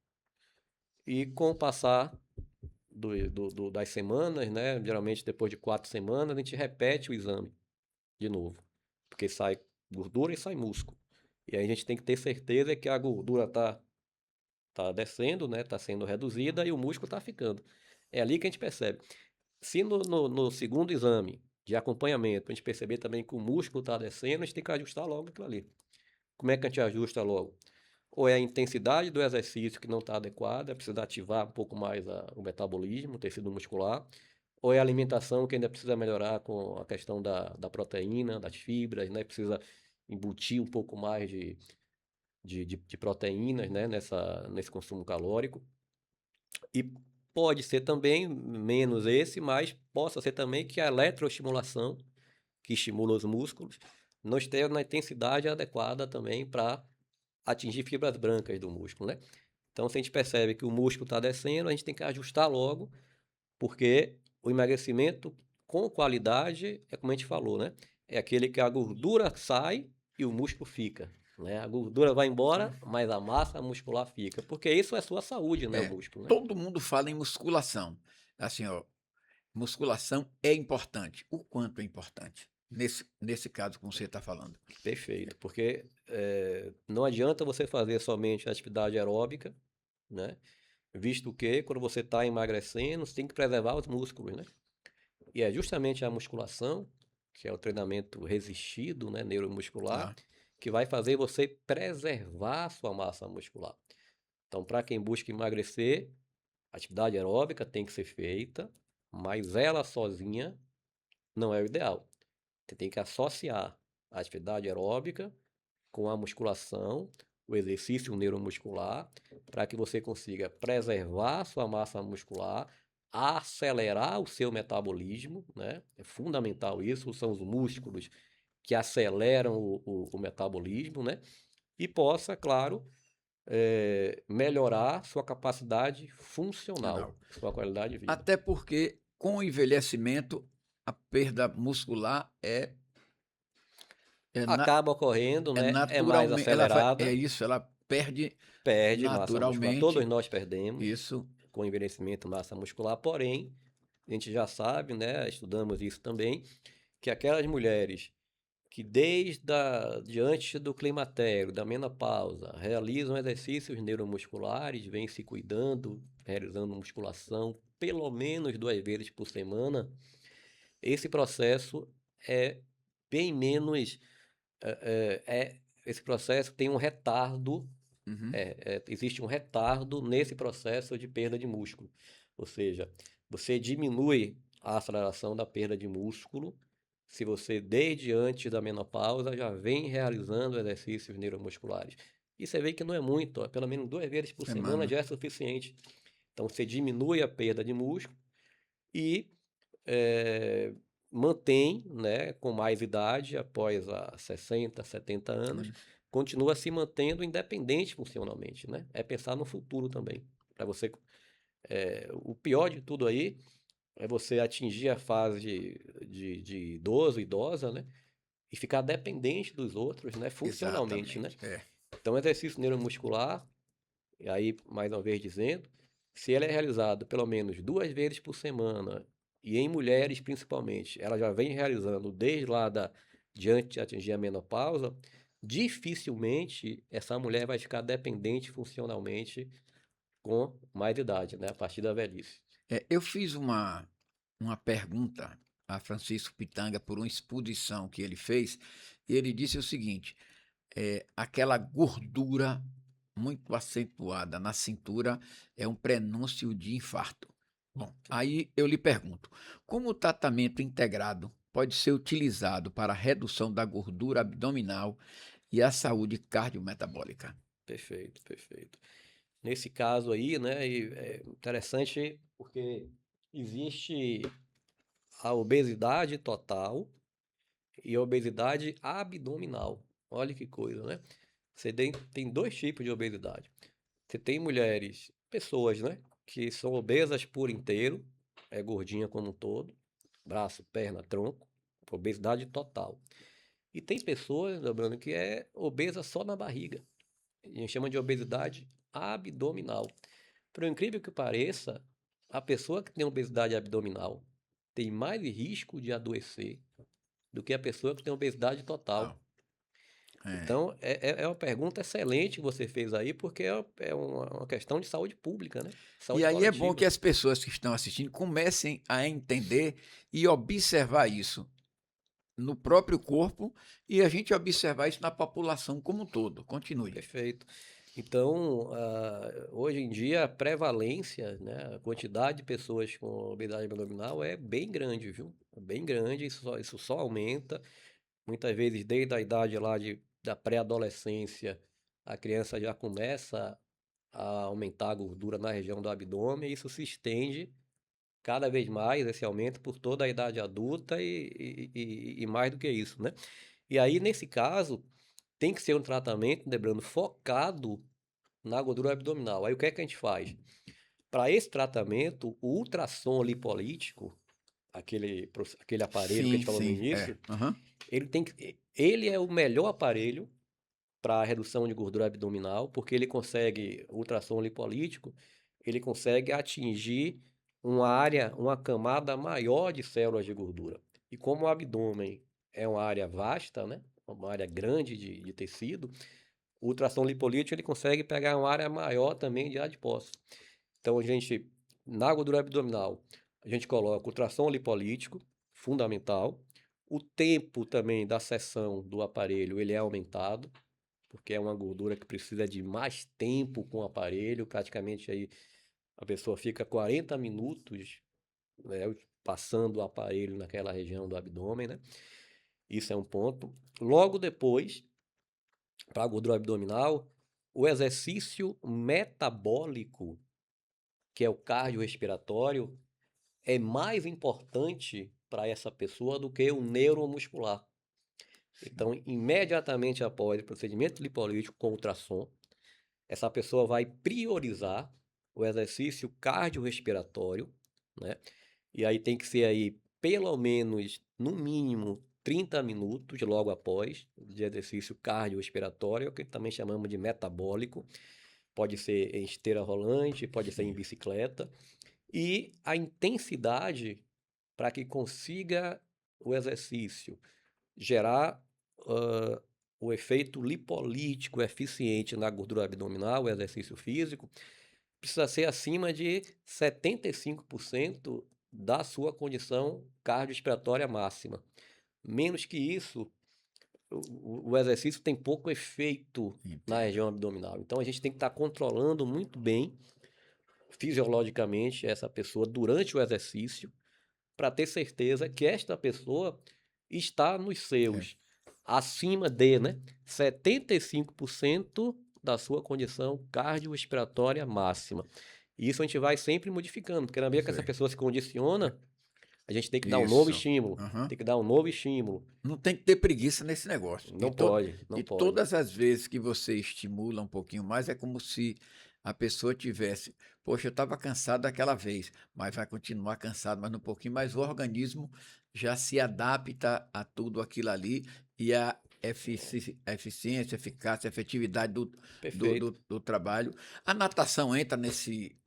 Speaker 2: E com o passar das semanas, né? Geralmente depois de 4 semanas, a gente repete o exame de novo. Porque sai gordura e sai músculo. E aí a gente tem que ter certeza que a gordura tá descendo, né? Tá sendo reduzida e o músculo tá ficando. É ali que a gente percebe. Se no segundo exame de acompanhamento a gente perceber também que o músculo está descendo, a gente tem que ajustar logo aquilo ali. Como é que a gente ajusta logo? Ou é a intensidade do exercício que não está adequada, precisa ativar um pouco mais o metabolismo, o tecido muscular, ou é a alimentação que ainda precisa melhorar com a questão da proteína, das fibras, né? Precisa embutir um pouco mais de proteínas, né? Nesse consumo calórico. E pode ser também menos esse, mas possa ser também que a eletroestimulação, que estimula os músculos, não esteja na intensidade adequada também para atingir fibras brancas do músculo, né? Então, se a gente percebe que o músculo está descendo, a gente tem que ajustar logo, porque o emagrecimento com qualidade é como a gente falou, né? É aquele que a gordura sai e o músculo fica, né? A gordura vai embora, mas a massa muscular fica, porque isso é sua saúde, né? O
Speaker 1: É,
Speaker 2: músculo, né?
Speaker 1: todo mundo fala em musculação. Assim, ó, musculação é importante. O quanto é importante? Nesse caso, como você está falando.
Speaker 2: Perfeito, porque não adianta você fazer somente atividade aeróbica, né? Visto que quando você está emagrecendo, você tem que preservar os músculos, né? E é justamente a musculação, que é o treinamento resistido, né, neuromuscular,
Speaker 1: Ah,
Speaker 2: que vai fazer você preservar a sua massa muscular. Então, para quem busca emagrecer, a atividade aeróbica tem que ser feita, mas ela sozinha não é o ideal. Você tem que associar a atividade aeróbica com a musculação, o exercício neuromuscular, para que você consiga preservar sua massa muscular, acelerar o seu metabolismo, né? É fundamental isso, são os músculos que aceleram o metabolismo, né? E possa, claro, melhorar sua capacidade funcional,
Speaker 1: não.
Speaker 2: sua qualidade de vida.
Speaker 1: Até porque, com o envelhecimento, a perda muscular é, na-
Speaker 2: Acaba ocorrendo,
Speaker 1: é
Speaker 2: né? É mais
Speaker 1: naturalmente. É
Speaker 2: acelerada,
Speaker 1: isso, ela perde
Speaker 2: perde massa muscular. Todos
Speaker 1: naturalmente.
Speaker 2: nós perdemos
Speaker 1: Isso.
Speaker 2: com envelhecimento massa muscular, porém, a gente já sabe, né, estudamos isso também, que aquelas mulheres que de antes do climatério, da menopausa, realizam exercícios neuromusculares, vêm se cuidando, realizando musculação pelo menos 2 vezes por semana, esse processo é bem menos, esse processo tem um retardo,
Speaker 1: Uhum.
Speaker 2: existe um retardo nesse processo de perda de músculo. Ou seja, você diminui a aceleração da perda de músculo se você, desde antes da menopausa, já vem realizando exercícios neuromusculares. E você vê que não é muito, ó, pelo menos 2 vezes por semana
Speaker 1: Semana.
Speaker 2: já é suficiente. Então, você diminui a perda de músculo e eh, mantém, né, com mais idade, após a 60, 70 anos,
Speaker 1: Isso.
Speaker 2: continua se mantendo independente funcionalmente, né? É pensar no futuro também. Para você, o pior de tudo aí é você atingir a fase de idoso, idosa, né? E ficar dependente dos outros, né? Funcionalmente, né?
Speaker 1: Exatamente. É.
Speaker 2: Então, exercício neuromuscular, e aí, mais uma vez dizendo, se ele é realizado pelo menos 2 vezes por semana, e em mulheres principalmente, ela já vem realizando desde lá de antes de atingir a menopausa, dificilmente essa mulher vai ficar dependente funcionalmente com mais idade, né? A partir da velhice.
Speaker 1: Eu fiz uma pergunta a Francisco Pitanga por uma exposição que ele fez, e ele disse o seguinte: aquela gordura muito acentuada na cintura é um prenúncio de infarto. Bom, aí eu lhe pergunto: como o tratamento integrado pode ser utilizado para a redução da gordura abdominal e a saúde cardiometabólica?
Speaker 2: Perfeito, perfeito. Nesse caso aí, né, e é interessante porque existe a obesidade total e a obesidade abdominal. Olha que coisa, né? Você tem dois tipos de obesidade. Você tem mulheres, pessoas, né, que são obesas por inteiro, é gordinha como um todo, braço, perna, tronco, obesidade total. E tem pessoas, lembrando, que é obesa só na barriga. A gente chama de obesidade abdominal. Por incrível que pareça, a pessoa que tem obesidade abdominal tem mais risco de adoecer do que a pessoa que tem obesidade
Speaker 1: Ah,
Speaker 2: total.
Speaker 1: é.
Speaker 2: Então, é uma pergunta excelente que você fez aí, porque é uma questão de saúde pública, né?
Speaker 1: E
Speaker 2: Saúde
Speaker 1: aí é bom
Speaker 2: coletiva.
Speaker 1: que as pessoas que estão assistindo comecem a entender e observar isso no próprio corpo e a gente observar isso na população como um todo. Continue.
Speaker 2: Perfeito. Então, hoje em dia, a prevalência, né, a quantidade de pessoas com obesidade abdominal é bem grande, viu? É bem grande, isso só aumenta. Muitas vezes, desde a idade lá da pré-adolescência, a criança já começa a aumentar a gordura na região do abdômen, e isso se estende cada vez mais, esse aumento, por toda a idade adulta e mais do que isso, né? E aí, nesse caso, tem que ser um tratamento, lembrando, focado na gordura abdominal. Aí o que é que a gente faz? Para esse tratamento, o ultrassom lipolítico, aquele aparelho que a
Speaker 1: Sim,
Speaker 2: gente falou no
Speaker 1: sim, é.
Speaker 2: início,
Speaker 1: Aham.
Speaker 2: ele é o melhor aparelho para a redução de gordura abdominal, porque ele consegue, o ultrassom lipolítico, ele consegue atingir uma camada maior de células de gordura. E como o abdômen é uma área vasta, né? Uma área grande de tecido, o ultrassom lipolítico ele consegue pegar uma área maior também de adipócitos. Então, na gordura abdominal, a gente coloca ultrassom lipolítico, fundamental. O tempo também da sessão do aparelho, ele é aumentado, porque é uma gordura que precisa de mais tempo com o aparelho, praticamente aí a pessoa fica 40 minutos, né, passando o aparelho naquela região do abdômen, né? Isso é um ponto. Logo depois, para a gordura abdominal, o exercício metabólico, que é o cardiorrespiratório, é mais importante para essa pessoa do que o neuromuscular. Então, imediatamente após o procedimento lipolítico com ultrassom, essa pessoa vai priorizar o exercício cardiorrespiratório, né? E aí tem que ser aí pelo menos, no mínimo, 30 minutos logo após de exercício cardiorrespiratório, que também chamamos de metabólico. Pode ser em esteira rolante, pode ser em
Speaker 1: Sim.
Speaker 2: bicicleta. E a intensidade para que consiga o exercício gerar ah, o efeito lipolítico eficiente na gordura abdominal, o exercício físico, precisa ser acima de 75% da sua condição cardiorrespiratória máxima. Menos que isso, o exercício tem pouco efeito na
Speaker 1: Entendo.
Speaker 2: região abdominal. Então a gente tem que estar controlando muito bem fisiologicamente essa pessoa durante o exercício para ter certeza que esta pessoa está nos
Speaker 1: É.
Speaker 2: seus acima de, né, 75% da sua condição cardiorrespiratória máxima. E isso a gente vai sempre modificando, porque na medida que essa
Speaker 1: Sei.
Speaker 2: pessoa se condiciona, a gente tem que dar um novo
Speaker 1: Isso.
Speaker 2: estímulo,
Speaker 1: Aham.
Speaker 2: tem que dar um novo estímulo.
Speaker 1: Não tem que ter preguiça nesse negócio.
Speaker 2: Não pode, não
Speaker 1: E
Speaker 2: pode.
Speaker 1: todas as vezes que você estimula um pouquinho mais, é como se a pessoa tivesse, poxa, eu estava cansado daquela vez, mas vai continuar cansado mais um pouquinho, mas o organismo já se adapta a tudo aquilo ali e a eficiência, a eficácia, a efetividade
Speaker 2: Perfeito.
Speaker 1: do trabalho. A natação entra nesse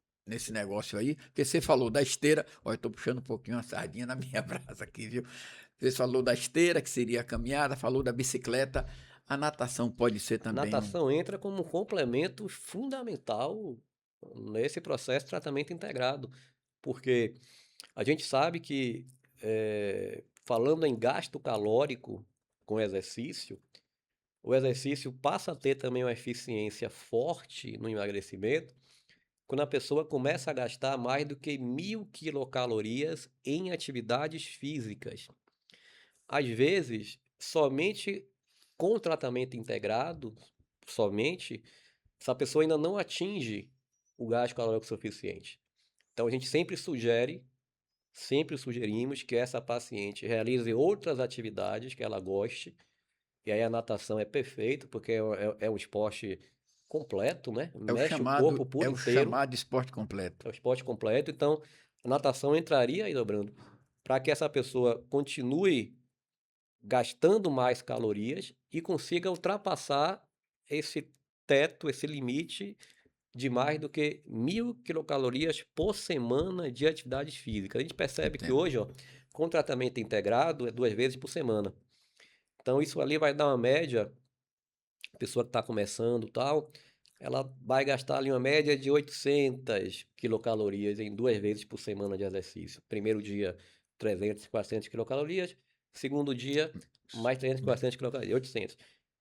Speaker 1: negócio aí, porque você falou da esteira, olha, eu estou puxando um pouquinho a sardinha na minha brasa aqui, viu? Você falou da esteira, que seria a caminhada, falou da bicicleta. A natação pode ser
Speaker 2: A
Speaker 1: também um.
Speaker 2: natação entra como um complemento fundamental nesse processo de tratamento integrado, porque a gente sabe que, falando em gasto calórico com exercício, o exercício passa a ter também uma eficiência forte no emagrecimento quando a pessoa começa a gastar mais do que 1.000 quilocalorias em atividades físicas. Às vezes, somente com o tratamento integrado, somente, essa pessoa ainda não atinge o gasto calórico suficiente. Então, a gente sempre sugerimos que essa paciente realize outras atividades que ela goste, e aí a natação é perfeito, porque é um esporte completo, né? Mexe o corpo por
Speaker 1: É o
Speaker 2: inteiro,
Speaker 1: chamado esporte completo.
Speaker 2: é um esporte completo, então a natação entraria aí, dobrando, para que essa pessoa continue gastando mais calorias e consiga ultrapassar esse teto, esse limite de mais do que 1.000 quilocalorias por semana de atividades físicas. A gente percebe que
Speaker 1: Entendo.
Speaker 2: hoje, ó, com tratamento integrado, é 2 vezes por semana. Então, isso ali vai dar uma média, a pessoa que está começando e tal, ela vai gastar ali uma média de 800 quilocalorias em 2 vezes por semana de exercício. Primeiro dia, 300, 400 quilocalorias. Segundo dia, mais 300, 400 quilocalorias, 800.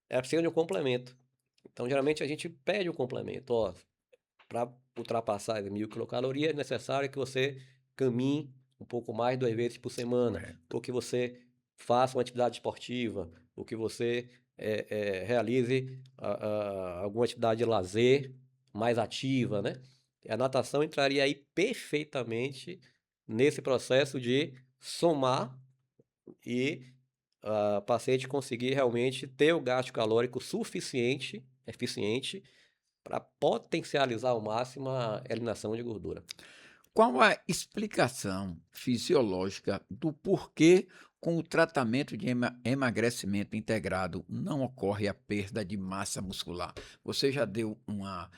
Speaker 2: É preciso de um complemento. Então, geralmente, a gente pede o complemento. Ó, para ultrapassar as 1.000 quilocalorias, é necessário que você caminhe um pouco mais 2 vezes por semana,
Speaker 1: Correto.
Speaker 2: ou que você faça uma atividade esportiva, ou que você realize alguma atividade de lazer mais ativa, né? A natação entraria aí perfeitamente nesse processo de somar e a paciente conseguir realmente ter o gasto calórico suficiente, eficiente, para potencializar ao máximo a eliminação de gordura.
Speaker 1: Qual a explicação fisiológica do porquê, com o tratamento de emagrecimento integrado, não ocorre a perda de massa muscular? Você já deu uma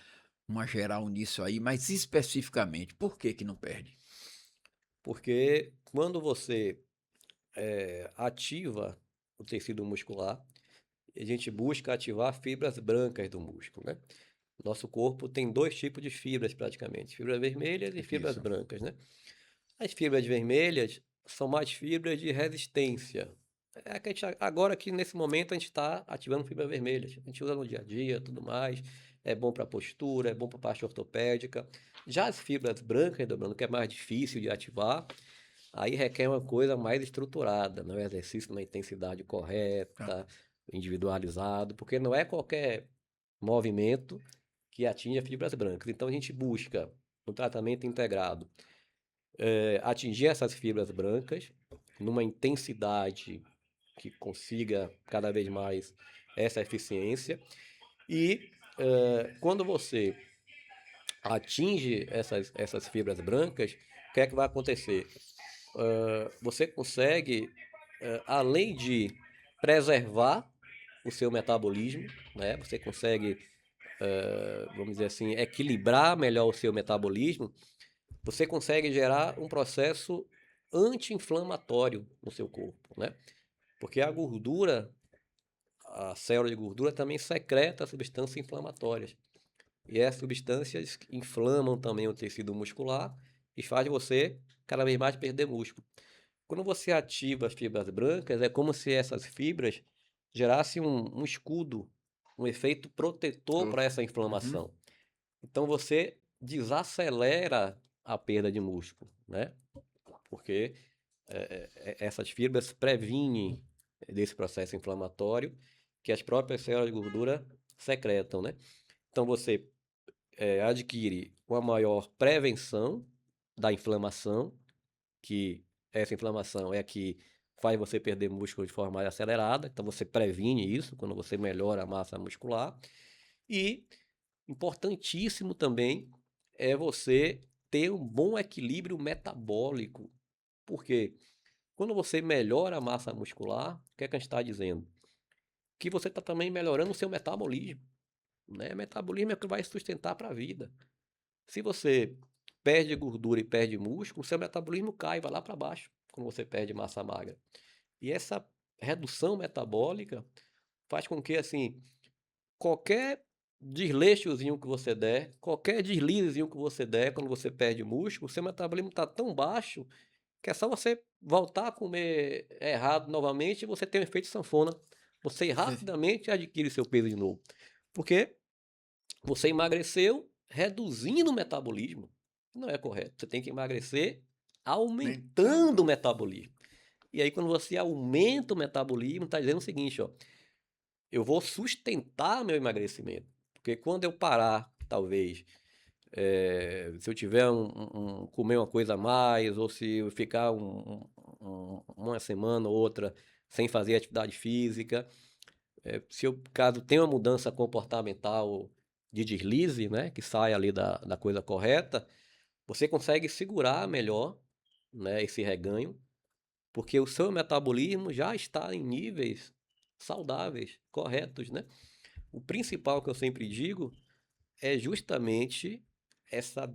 Speaker 1: geral nisso aí, mas especificamente, por que que não perde?
Speaker 2: Porque quando você ativa o tecido muscular, a gente busca ativar fibras brancas do músculo, né? Nosso corpo tem 2 tipos de fibras praticamente, fibras vermelhas e fibras
Speaker 1: Isso.
Speaker 2: brancas, né? As fibras vermelhas são mais fibras de resistência. É que agora que nesse momento a gente está ativando fibras vermelhas. A gente usa no dia a dia, tudo mais. É bom para a postura, é bom para a parte ortopédica. Já as fibras brancas, dobrando, que é mais difícil de ativar, aí requer uma coisa mais estruturada, né? Um exercício numa intensidade
Speaker 1: Tá.
Speaker 2: correta, individualizado, porque não é qualquer movimento que atinge as fibras brancas. Então a gente busca no tratamento integrado atingir essas fibras brancas numa intensidade que consiga cada vez mais essa eficiência. E quando você atinge essas fibras brancas, o que é que vai acontecer? Você consegue, além de preservar o seu metabolismo, né? Você consegue, vamos dizer assim, equilibrar melhor o seu metabolismo, você consegue gerar um processo anti-inflamatório no seu corpo, né? Porque a gordura, a célula de gordura também secreta substâncias inflamatórias. E essas substâncias inflamam também o tecido muscular e faz você cada vez mais perder músculo. Quando você ativa as fibras brancas, é como se essas fibras gerassem um escudo, um efeito protetor para essa
Speaker 1: Uhum.
Speaker 2: inflamação. Então você desacelera a perda de músculo, né? Porque essas fibras previnem desse processo inflamatório que as próprias células de gordura secretam, né? Então você adquire uma maior prevenção da inflamação, que essa inflamação é a que faz você perder músculo de forma mais acelerada, então você previne isso quando você melhora a massa muscular. E importantíssimo também é você ter um bom equilíbrio metabólico. Por quê? Quando você melhora a massa muscular, o que é que a gente está dizendo? Que você está também melhorando o seu metabolismo, né? Metabolismo é o que vai sustentar para a vida. Se você perde gordura e perde músculo, o seu metabolismo cai, vai lá para baixo, quando você perde massa magra. E essa redução metabólica faz com que, assim, qualquer desleixozinho que você der, qualquer deslizezinho que você der quando você perde músculo, seu metabolismo está tão baixo que é só você voltar a comer errado novamente e você tem um efeito sanfona. Você rapidamente adquire seu peso de novo. Porque você emagreceu reduzindo o metabolismo. Não é correto. Você tem que emagrecer aumentando o metabolismo. E aí, quando você aumenta o metabolismo, está dizendo o seguinte, ó, eu vou sustentar meu emagrecimento. Porque quando eu parar, talvez, se eu tiver comer uma coisa a mais, ou se eu ficar uma semana ou outra sem fazer atividade física, se eu, caso tenha uma mudança comportamental de deslize, né, que sai ali da coisa correta, você consegue segurar melhor, né, esse reganho, porque o seu metabolismo já está em níveis saudáveis, corretos, né? O principal que eu sempre digo é justamente essa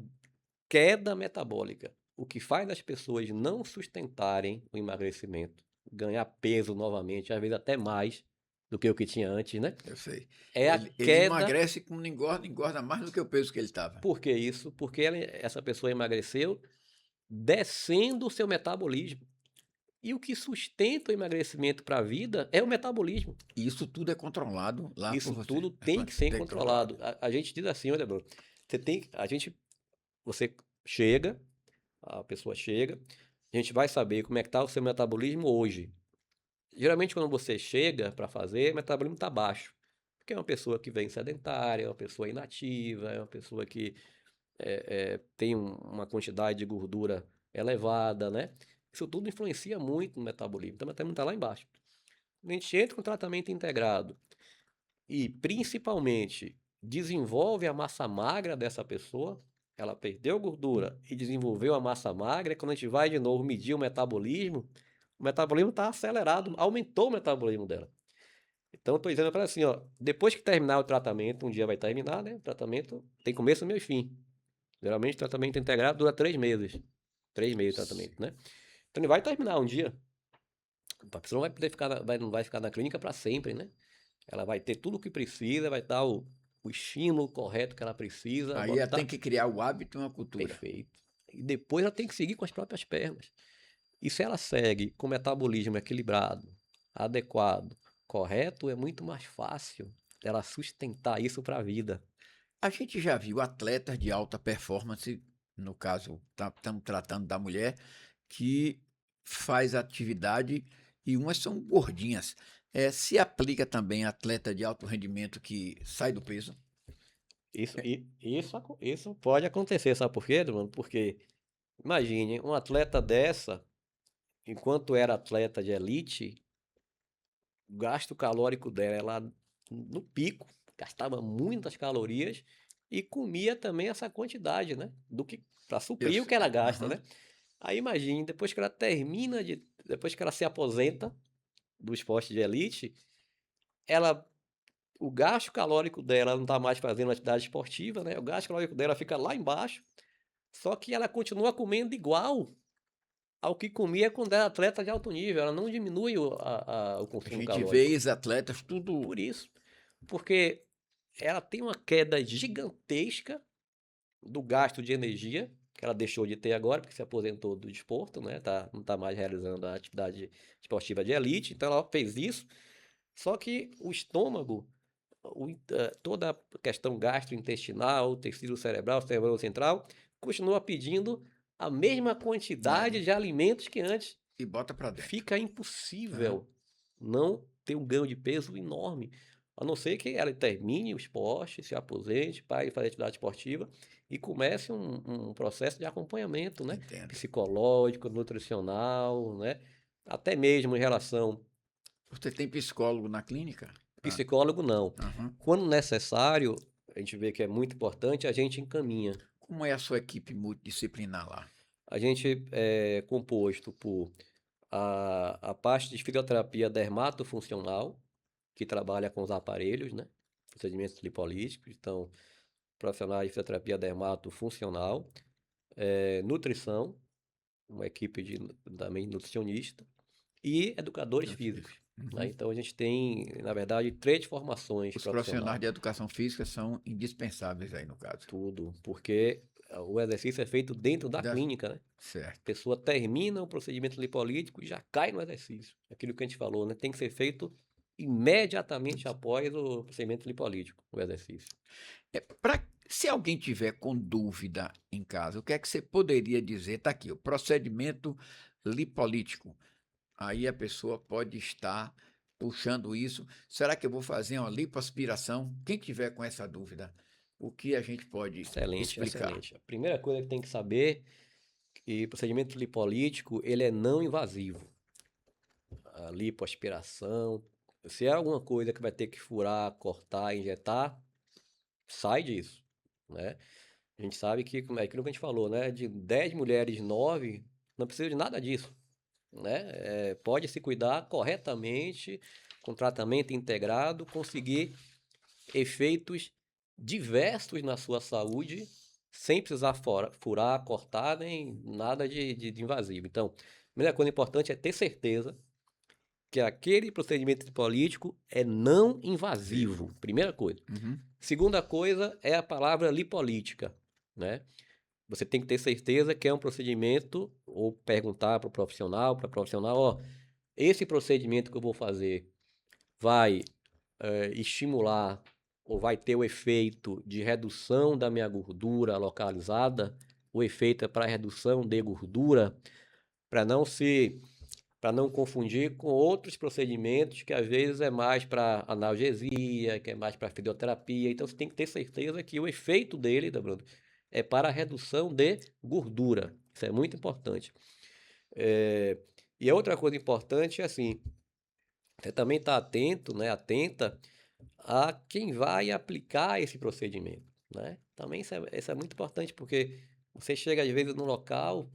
Speaker 2: queda metabólica. O que faz as pessoas não sustentarem o emagrecimento, ganhar peso novamente, às vezes até mais do que o que tinha antes, né?
Speaker 1: Eu sei.
Speaker 2: É a
Speaker 1: Ele
Speaker 2: queda.
Speaker 1: emagrece como não engorda, engorda mais do que o peso que ele estava.
Speaker 2: Por que isso? Porque essa pessoa emagreceu descendo o seu metabolismo. E o que sustenta o emagrecimento para a vida é o metabolismo.
Speaker 1: E isso tudo é controlado lá por
Speaker 2: Isso
Speaker 1: você.
Speaker 2: tudo tem que ser
Speaker 1: Tem
Speaker 2: controlado. A gente diz assim, olha, Bruno, você chega, a pessoa chega, a gente vai saber como é que está o seu metabolismo hoje. Geralmente quando você chega para fazer, o metabolismo está baixo. Porque é uma pessoa que vem sedentária, é uma pessoa inativa, é uma pessoa que tem uma quantidade de gordura elevada, né? Isso tudo influencia muito no metabolismo. Então o metabolismo está lá embaixo. A gente entra com tratamento integrado e principalmente desenvolve a massa magra dessa pessoa, ela perdeu gordura e desenvolveu a massa magra, quando a gente vai de novo medir o metabolismo está acelerado, aumentou o metabolismo dela. Então, eu estou dizendo para ela assim, ó, depois que terminar o tratamento, um dia vai terminar, né? O tratamento tem começo, meio e fim. Geralmente, o tratamento integrado dura 3 meses. 3 meses de tratamento, né? Então, ele vai terminar um dia. A pessoa não vai poder ficar, não vai ficar na clínica para sempre, né? Ela vai ter tudo o que precisa, vai dar o estímulo correto que ela precisa.
Speaker 1: Aí ela tem que criar o hábito e uma cultura.
Speaker 2: Perfeito. E depois ela tem que seguir com as próprias pernas. E se ela segue com o metabolismo equilibrado, adequado, correto, é muito mais fácil ela sustentar isso para a vida.
Speaker 1: A gente já viu atletas de alta performance, no caso, estamos tratando da mulher, que faz atividade e umas são gordinhas. Se aplica também a atleta de alto rendimento que sai do peso?
Speaker 2: Isso pode acontecer, sabe por quê, mano? Porque, imagine, um atleta dessa, enquanto era atleta de elite, o gasto calórico dela é lá no pico, gastava muitas calorias e comia também essa quantidade, né? Para suprir o que ela gasta, né? Aí imagine, depois que ela se aposenta do esporte de elite, o gasto calórico dela não está mais fazendo atividade esportiva, né? O gasto calórico dela fica lá embaixo, só que ela continua comendo igual ao que comia quando era atleta de alto nível. Ela não diminui o
Speaker 1: A
Speaker 2: consumo
Speaker 1: gente
Speaker 2: calórico.
Speaker 1: vê ex-atletas tudo.
Speaker 2: Por isso. Porque ela tem uma queda gigantesca do gasto de energia, que ela deixou de ter agora, porque se aposentou do desporto, né? Não está mais realizando a atividade esportiva de elite. Então ela fez isso. Só que o estômago, toda a questão gastrointestinal, tecido cerebral, cerebelo central, continua pedindo a mesma quantidade de alimentos que antes.
Speaker 1: E bota para dentro.
Speaker 2: Fica impossível não ter um ganho de peso enorme. A não ser que ela termine o esporte, se aposente, pare de fazer atividade esportiva e comece um processo de acompanhamento, né?
Speaker 1: Entendo.
Speaker 2: Psicológico, nutricional, né? Até mesmo em relação
Speaker 1: Você tem psicólogo na clínica? Ah,
Speaker 2: psicólogo, não.
Speaker 1: aham.
Speaker 2: Quando necessário, a gente vê que é muito importante, a gente encaminha.
Speaker 1: Como é a sua equipe multidisciplinar lá?
Speaker 2: A gente é composto por a parte de fisioterapia dermatofuncional, que trabalha com os aparelhos, né? Procedimentos lipolíticos, então, profissionais de fisioterapia dermatofuncional, nutrição, uma equipe também nutricionista, e educadores físicos, né?
Speaker 1: Uhum.
Speaker 2: Então, a gente tem, na verdade, 3 formações
Speaker 1: Os profissionais
Speaker 2: profissionais,
Speaker 1: de educação física são indispensáveis aí no caso.
Speaker 2: tudo, porque o exercício é feito dentro da
Speaker 1: Da-
Speaker 2: clínica, né? A
Speaker 1: Certo.
Speaker 2: pessoa termina o procedimento lipolítico e já cai no exercício. Aquilo que a gente falou, né? Tem que ser feito imediatamente após o procedimento lipolítico, o exercício.
Speaker 1: Se alguém tiver com dúvida em casa, o que é que você poderia dizer? Está aqui, o procedimento lipolítico. Aí a pessoa pode estar puxando isso. Será que eu vou fazer uma lipoaspiração? Quem tiver com essa dúvida, o que a gente pode
Speaker 2: Excelente,
Speaker 1: explicar?
Speaker 2: excelente. A primeira coisa que tem que saber é que o procedimento lipolítico, ele é não invasivo. A lipoaspiração, se é alguma coisa que vai ter que furar, cortar, injetar, sai disso, né? A gente sabe que, como é aquilo que a gente falou, né? De 10 mulheres, 9 não precisa de nada disso, né? Pode se cuidar corretamente, com tratamento integrado, conseguir efeitos diversos na sua saúde, sem precisar furar, cortar, nem nada de invasivo. Então, a primeira coisa importante é ter certeza que aquele procedimento lipolítico é não invasivo. Primeira coisa.
Speaker 1: Uhum.
Speaker 2: Segunda coisa é a palavra lipolítica, né? Você tem que ter certeza que é um procedimento, ou perguntar para o profissional, ó, esse procedimento que eu vou fazer vai estimular ou vai ter o efeito de redução da minha gordura localizada, o efeito é para redução de gordura, para não confundir com outros procedimentos que às vezes é mais para analgesia, que é mais para fisioterapia. Então você tem que ter certeza que o efeito dele, tá, Bruno, é para a redução de gordura. Isso é muito importante. E a outra coisa importante é assim, você também está atento, né, atenta a quem vai aplicar esse procedimento, né? Também isso é muito importante, porque você chega às vezes num local,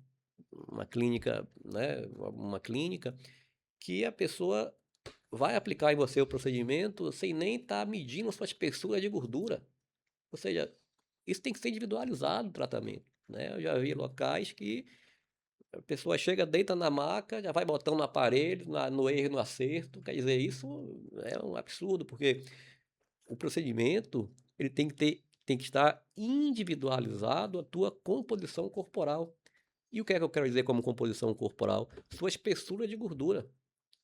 Speaker 2: uma clínica, né, uma clínica, que a pessoa vai aplicar em você o procedimento sem nem estar medindo sua espessura de gordura. Ou seja, isso tem que ser individualizado o tratamento, né? Eu já vi locais que a pessoa chega, deita na maca, já vai botando no aparelho, no erro e no acerto. Quer dizer, isso é um absurdo, porque o procedimento ele tem que estar individualizado a tua composição corporal. E o que é que eu quero dizer como composição corporal? Sua espessura de gordura.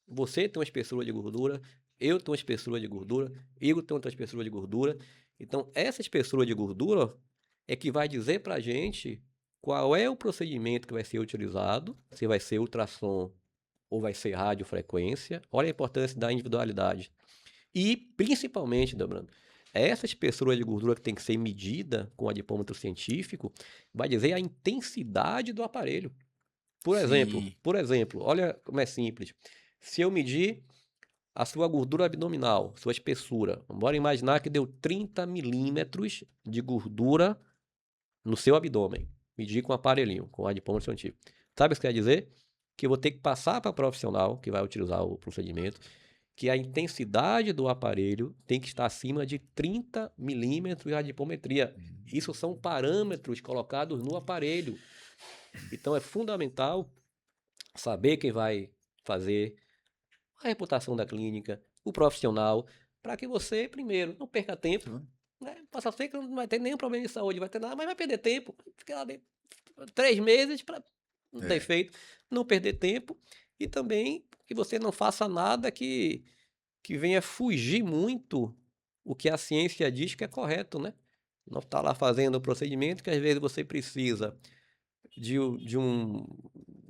Speaker 2: Você tem uma espessura de gordura, eu tenho uma espessura de gordura, Igor tem outra espessura de gordura. Então, essa espessura de gordura é que vai dizer pra gente qual é o procedimento que vai ser utilizado, se vai ser ultrassom ou vai ser radiofrequência. Olha a importância da individualidade. E, principalmente, Dobrando, essa espessura de gordura que tem que ser medida com o adipômetro científico vai dizer a intensidade do aparelho.
Speaker 1: Sim.
Speaker 2: Por exemplo, olha como é simples. Se eu medir a sua gordura abdominal, sua espessura, bora imaginar que deu 30 milímetros de gordura no seu abdômen. Medir com um aparelhinho, com o adipômetro científico. Sabe o que isso quer dizer? Que eu vou ter que passar para o profissional que vai utilizar o procedimento que a intensidade do aparelho tem que estar acima de 30 milímetros de adipometria. Isso são parâmetros colocados no aparelho. Então é fundamental saber quem vai fazer, a reputação da clínica, o profissional, para que você, primeiro, não perca tempo, né? Possa ser que não vai ter nenhum problema de saúde, vai ter nada, mas vai perder tempo. Fica lá 3 meses para não ter
Speaker 1: É.
Speaker 2: feito, não perder tempo e também que você não faça nada que venha fugir muito o que a ciência diz que é correto, né? Não está lá fazendo o procedimento que às vezes você precisa de um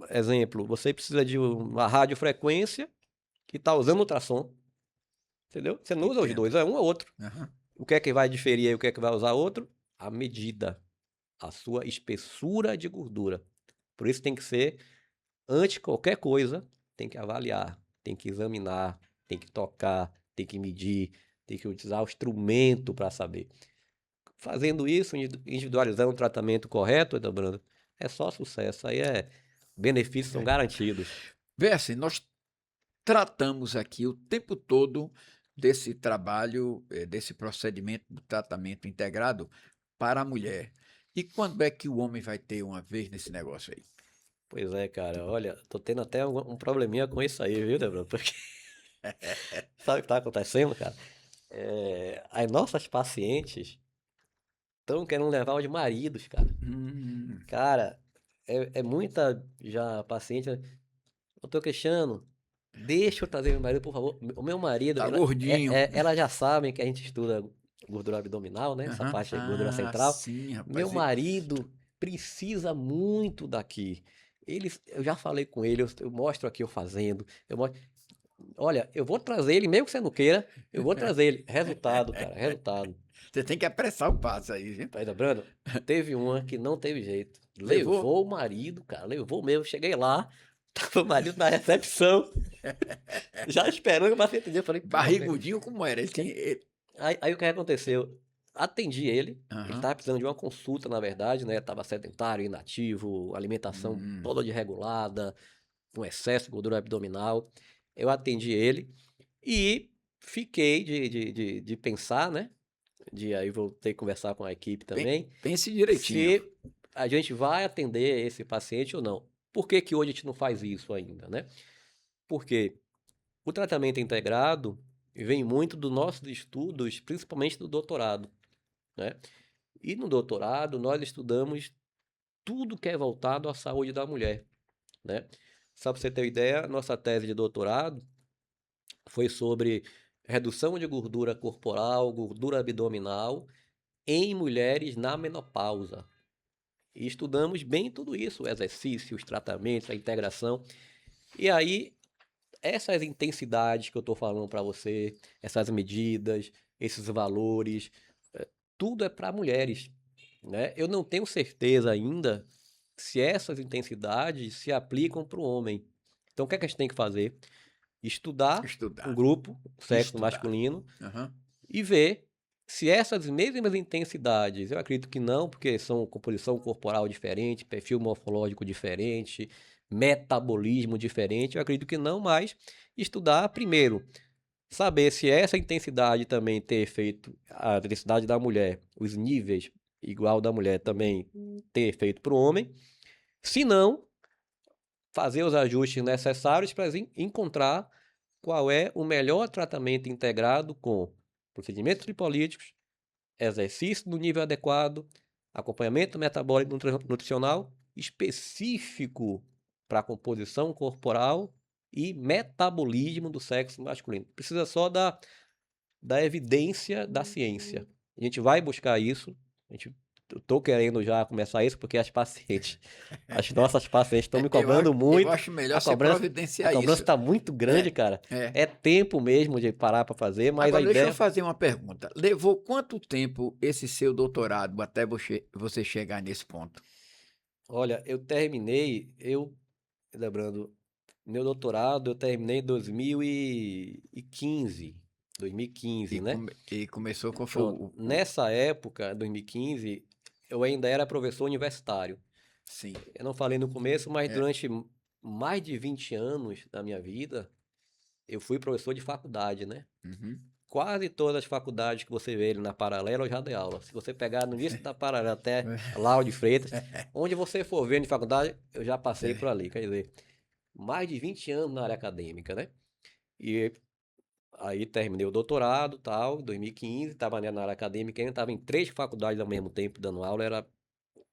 Speaker 2: exemplo, você precisa de uma radiofrequência que está usando ultrassom. entendeu? Você não usa os
Speaker 1: Entendo.
Speaker 2: dois, é um ou outro.
Speaker 1: Aham.
Speaker 2: O que é que vai diferir aí, o que é que vai usar outro? A medida, a sua espessura de gordura. Por isso tem que ser, antes de qualquer coisa, tem que avaliar, tem que examinar, tem que tocar, tem que medir, tem que utilizar o instrumento para saber. Fazendo isso, individualizando o tratamento correto, Edabrando, é só sucesso. Aí benefícios são garantidos.
Speaker 1: Vê assim, nós tratamos aqui o tempo todo desse trabalho, desse procedimento do tratamento integrado para a mulher. E quando é que o homem vai ter uma vez nesse negócio aí?
Speaker 2: Pois é, cara, olha, tô tendo até um probleminha com isso aí, viu, Edabrando? Porque sabe o que tá acontecendo, cara? As nossas pacientes estão querendo levar os maridos, cara.
Speaker 1: Hum,
Speaker 2: Cara, é muita já paciente. Doutor Cristiano, deixa eu trazer meu marido, por favor. O meu marido,
Speaker 1: tá gordinho.
Speaker 2: ela já sabem que a gente estuda gordura abdominal, né? Essa
Speaker 1: Aham.
Speaker 2: parte de gordura
Speaker 1: Ah,
Speaker 2: central.
Speaker 1: sim,
Speaker 2: Meu
Speaker 1: rapaz.
Speaker 2: marido precisa muito daqui. Eu já falei com ele, eu mostro aqui eu fazendo. Olha, eu vou trazer ele, mesmo que você não queira, eu vou trazer ele. Resultado, cara, resultado.
Speaker 1: Você tem que apressar o passo aí, viu?
Speaker 2: Tá lembrando? Teve uma que não teve jeito.
Speaker 1: Levou
Speaker 2: Levou o marido, cara, levou mesmo. Cheguei lá, tava o marido na recepção, já esperando pra ser atendido. Eu falei, pô, velho.
Speaker 1: barrigudinho como era? Ele tem.
Speaker 2: Aí o que aconteceu? Atendi ele
Speaker 1: Aham.
Speaker 2: tava precisando de uma consulta, na verdade, né? Tava sedentário, inativo, alimentação
Speaker 1: Hum,
Speaker 2: toda desregulada, com excesso de gordura abdominal. Eu atendi ele e fiquei de pensar, né? Aí vou ter que conversar com a equipe também,
Speaker 1: pense direitinho.
Speaker 2: se a gente vai atender esse paciente ou não. Por que que hoje a gente não faz isso ainda, né? Porque o tratamento integrado vem muito dos nossos estudos, principalmente do doutorado, né? E no doutorado nós estudamos tudo que é voltado à saúde da mulher, né? Só para você ter uma ideia, nossa tese de doutorado foi sobre redução de gordura corporal, gordura abdominal em mulheres na menopausa. E estudamos bem tudo isso, o exercício, os tratamentos, a integração. E aí, essas intensidades que eu estou falando para você, essas medidas, esses valores, tudo é para mulheres, né? Eu não tenho certeza ainda se essas intensidades se aplicam para o homem. Então, o que é que a gente tem que fazer? Estudar um
Speaker 1: Estudar.
Speaker 2: grupo, sexo
Speaker 1: Estudar.
Speaker 2: masculino,
Speaker 1: Aham.
Speaker 2: e ver se essas mesmas intensidades, eu acredito que não, porque são composição corporal diferente, perfil morfológico diferente, metabolismo diferente, eu acredito que não, mas estudar primeiro, saber se essa intensidade também ter efeito, a intensidade da mulher, os níveis igual da mulher também ter efeito para o homem, se não, fazer os ajustes necessários para encontrar qual é o melhor tratamento integrado com procedimentos lipolíticos, exercício no nível adequado, acompanhamento metabólico nutricional específico para a composição corporal e metabolismo do sexo masculino. Precisa só da evidência da ciência. A gente vai buscar isso. Eu estou querendo já começar isso porque as nossas pacientes estão me cobrando
Speaker 1: Eu
Speaker 2: muito.
Speaker 1: acho melhor
Speaker 2: A
Speaker 1: você
Speaker 2: a
Speaker 1: providenciar
Speaker 2: cobrança
Speaker 1: isso.
Speaker 2: está muito grande, cara.
Speaker 1: É.
Speaker 2: É tempo mesmo de parar para fazer, mas a
Speaker 1: Agora, deixa eu
Speaker 2: ideia.
Speaker 1: fazer uma pergunta. Levou quanto tempo esse seu doutorado até você chegar nesse ponto?
Speaker 2: Olha, lembrando, meu doutorado eu terminei em 2015. 2015, né?
Speaker 1: E começou qual foi
Speaker 2: Pronto. Nessa época, 2015, eu ainda era professor universitário.
Speaker 1: Sim.
Speaker 2: Eu não falei no começo, mas
Speaker 1: É.
Speaker 2: durante mais de 20 anos da minha vida, eu fui professor de faculdade, né?
Speaker 1: Uhum.
Speaker 2: Quase todas as faculdades que você vê ali na Paralela, eu já dei aula. Se você pegar no início da Paralela até Lauro de Freitas, onde você for ver de faculdade, eu já passei por ali. Quer dizer, mais de 20 anos na área acadêmica, né? E aí terminei o doutorado, tal, em 2015, estava na área acadêmica, ainda estava em 3 faculdades ao mesmo tempo dando aula,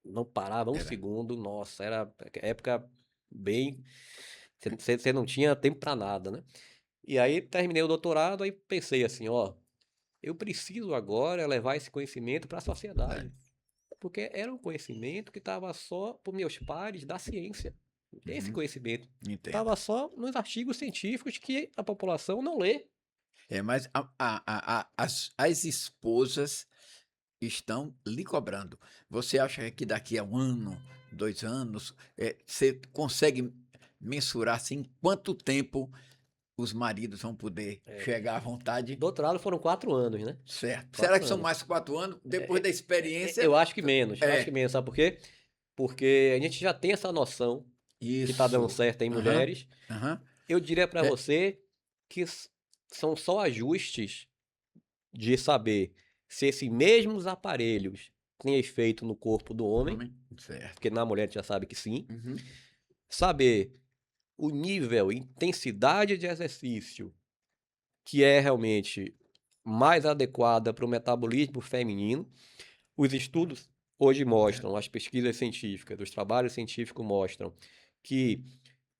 Speaker 2: não parava um
Speaker 1: Era.
Speaker 2: segundo, nossa, era época bem... Você não tinha tempo para nada, né? E aí terminei o doutorado, aí pensei assim, ó, eu preciso agora levar esse conhecimento para a sociedade, porque era um conhecimento que estava só para meus pares da ciência. Esse
Speaker 1: Uhum.
Speaker 2: conhecimento
Speaker 1: Entendo.
Speaker 2: estava só nos artigos científicos que a população não lê.
Speaker 1: Mas as esposas estão lhe cobrando. Você acha que daqui a 1 ano, 2 anos, você consegue mensurar, assim, quanto tempo os maridos vão poder
Speaker 2: É,
Speaker 1: chegar à vontade?
Speaker 2: doutorado foram 4 anos, né?
Speaker 1: Certo. Será
Speaker 2: Quatro
Speaker 1: que são
Speaker 2: anos.
Speaker 1: mais que 4 anos? Depois
Speaker 2: É,
Speaker 1: da experiência
Speaker 2: eu acho que menos,
Speaker 1: é,
Speaker 2: sabe por quê? Porque a gente já tem essa noção que tá dando
Speaker 1: isso.
Speaker 2: certo em
Speaker 1: Aham,
Speaker 2: mulheres.
Speaker 1: aham.
Speaker 2: Eu diria para
Speaker 1: É,
Speaker 2: você que são só ajustes de saber se esses mesmos aparelhos têm efeito no corpo do homem,
Speaker 1: homem, certo.
Speaker 2: porque na mulher a gente já sabe que sim.
Speaker 1: Uhum.
Speaker 2: Saber o nível, intensidade de exercício que é realmente mais adequada para o metabolismo feminino. Os estudos hoje
Speaker 1: Certo.
Speaker 2: mostram, as pesquisas científicas, os trabalhos científicos mostram que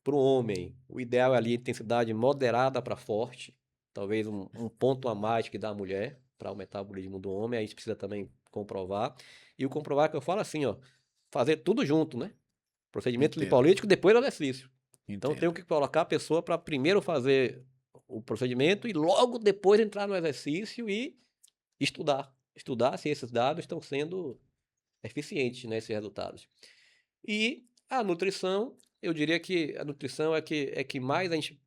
Speaker 2: para o homem o ideal é ali intensidade moderada para forte, talvez um ponto a mais que da mulher para o metabolismo do homem, a gente precisa também comprovar. E o comprovar que eu falo assim, ó, fazer tudo junto, né? Procedimento
Speaker 1: Entendo,
Speaker 2: lipolítico depois do exercício. Então eu tenho
Speaker 1: entendo.
Speaker 2: que colocar a pessoa para primeiro fazer o procedimento e logo depois entrar no exercício e estudar. Estudar se esses dados estão sendo eficientes nesses resultados. E a nutrição, eu diria que a nutrição é que mais a gente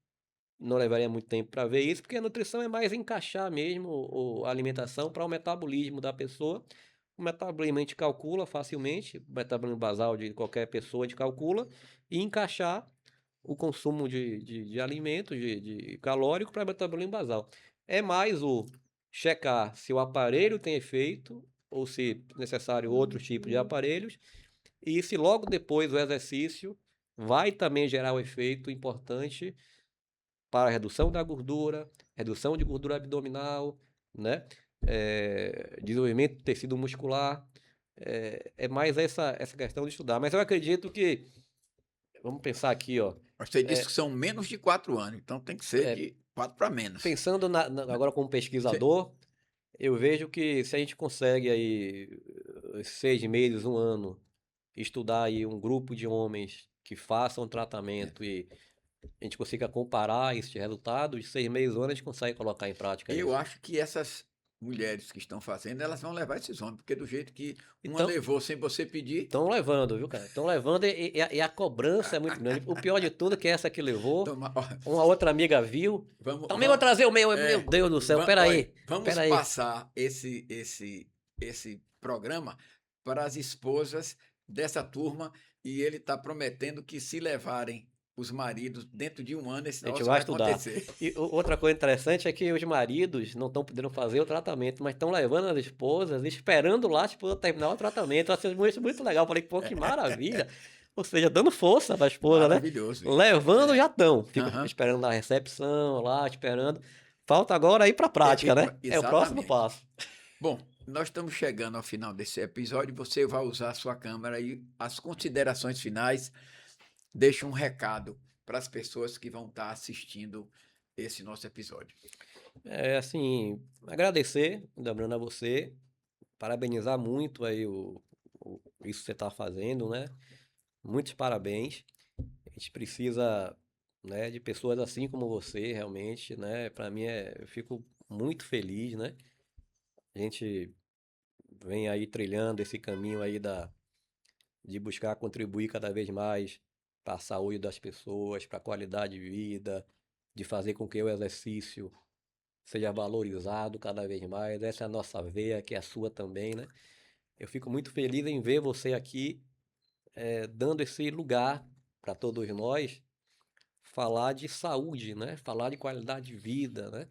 Speaker 2: não levaria muito tempo para ver isso, porque a nutrição é mais encaixar mesmo a alimentação para o metabolismo da pessoa. O metabolismo a gente calcula facilmente, o metabolismo basal de qualquer pessoa a gente calcula, e encaixar o consumo de alimentos, de calórico para metabolismo basal. É mais o checar se o aparelho tem efeito ou se necessário outro tipo de aparelhos e se logo depois o exercício vai também gerar um efeito importante para a redução da gordura, redução de gordura abdominal, né? Desenvolvimento do tecido muscular. É mais essa questão de estudar. Mas eu acredito que, vamos pensar aqui, ó,
Speaker 1: Você disse que são menos de 4 anos, então tem que ser
Speaker 2: é,
Speaker 1: de 4 para menos.
Speaker 2: pensando agora como
Speaker 1: Você-
Speaker 2: pesquisador, eu vejo que se a gente consegue aí 6 meses, um ano, estudar aí um grupo de homens que façam um
Speaker 1: é.
Speaker 2: tratamento e a gente consiga comparar esses resultados, de 6 meses, um ano, a gente consegue colocar em prática
Speaker 1: Eu
Speaker 2: isso.
Speaker 1: acho que essas mulheres que estão fazendo, elas vão levar esses homens, porque do jeito que uma
Speaker 2: Então,
Speaker 1: levou sem você pedir,
Speaker 2: estão levando, viu, cara? Estão levando e a cobrança é muito grande. O pior de tudo é que essa que levou,
Speaker 1: toma, ó,
Speaker 2: uma outra amiga viu,
Speaker 1: vamos,
Speaker 2: também vou
Speaker 1: vamos,
Speaker 2: trazer o meu Deus do céu,
Speaker 1: olha,
Speaker 2: peraí,
Speaker 1: vamos
Speaker 2: peraí.
Speaker 1: passar esse programa para as esposas dessa turma e ele está prometendo que se levarem os maridos dentro de 1 ano, esse
Speaker 2: A gente
Speaker 1: negócio
Speaker 2: vai
Speaker 1: vai
Speaker 2: estudar.
Speaker 1: acontecer.
Speaker 2: E outra coisa interessante é que os maridos não estão podendo fazer o tratamento, mas estão levando as esposas, esperando lá a esposa terminar o tratamento. Eu achei muito, muito legal. Falei, pô, que maravilha. Ou seja, dando força para a esposa, né?
Speaker 1: Maravilhoso isso.
Speaker 2: Levando
Speaker 1: É.
Speaker 2: já estão. Fica
Speaker 1: Aham.
Speaker 2: esperando na recepção, lá, esperando. Falta agora ir para a prática, né? É o próximo
Speaker 1: Exatamente.
Speaker 2: passo.
Speaker 1: Bom, nós estamos chegando ao final desse episódio. Você vai usar a sua câmera e as considerações finais. Deixa um recado para as pessoas que vão estar assistindo esse nosso episódio.
Speaker 2: Assim, agradecer, lembrando a você, parabenizar muito aí isso que você está fazendo, né? Muitos parabéns. A gente precisa, né, de pessoas assim como você, realmente, né? Para mim eu fico muito feliz, né? A gente vem aí trilhando esse caminho aí de buscar contribuir cada vez mais para a saúde das pessoas, para a qualidade de vida, de fazer com que o exercício seja valorizado cada vez mais. Essa é a nossa veia, que é a sua também, né? Eu fico muito feliz em ver você aqui, dando esse lugar para todos nós falar de saúde, né? Falar de qualidade de vida, né?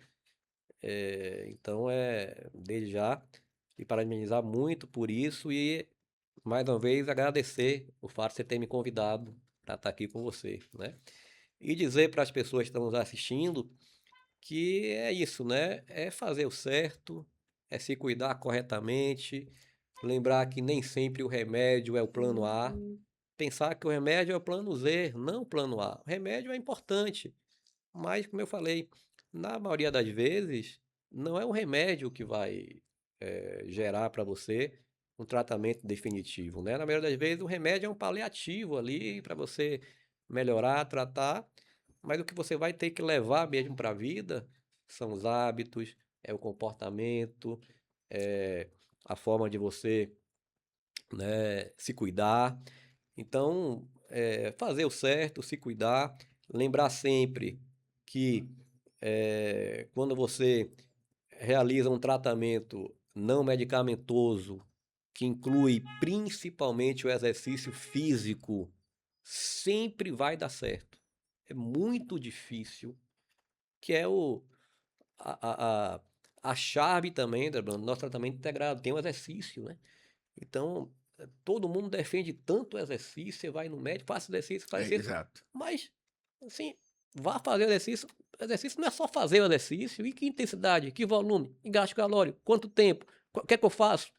Speaker 2: Então, desde já, e parabenizar muito por isso e, mais uma vez, agradecer o fato de você ter me convidado para estar aqui com você, né? E dizer para as pessoas que estão nos assistindo que é isso, né? É fazer o certo, é se cuidar corretamente, lembrar que nem sempre o remédio é o plano A, pensar que o remédio é o plano Z, não o plano A. O remédio é importante, mas, como eu falei, na maioria das vezes, não é o remédio que vai gerar para você um tratamento definitivo, né? Na maioria das vezes, o remédio é um paliativo ali para você melhorar, tratar, mas o que você vai ter que levar mesmo para a vida são os hábitos, é o comportamento, é a forma de você, né, se cuidar. Então, fazer o certo, se cuidar, lembrar sempre que quando você realiza um tratamento não medicamentoso, que inclui principalmente o exercício físico, sempre vai dar certo. É muito difícil, que é a, a, a chave também do nosso tratamento integrado, tem o exercício, né? Então, todo mundo defende tanto o exercício, você vai no médico, faça exercício, faz exercício,
Speaker 1: Exato.
Speaker 2: mas, assim, vá fazer exercício. Exercício não é só fazer o exercício, e que intensidade, que volume, que gasto calórico, quanto tempo, o que é que eu faço?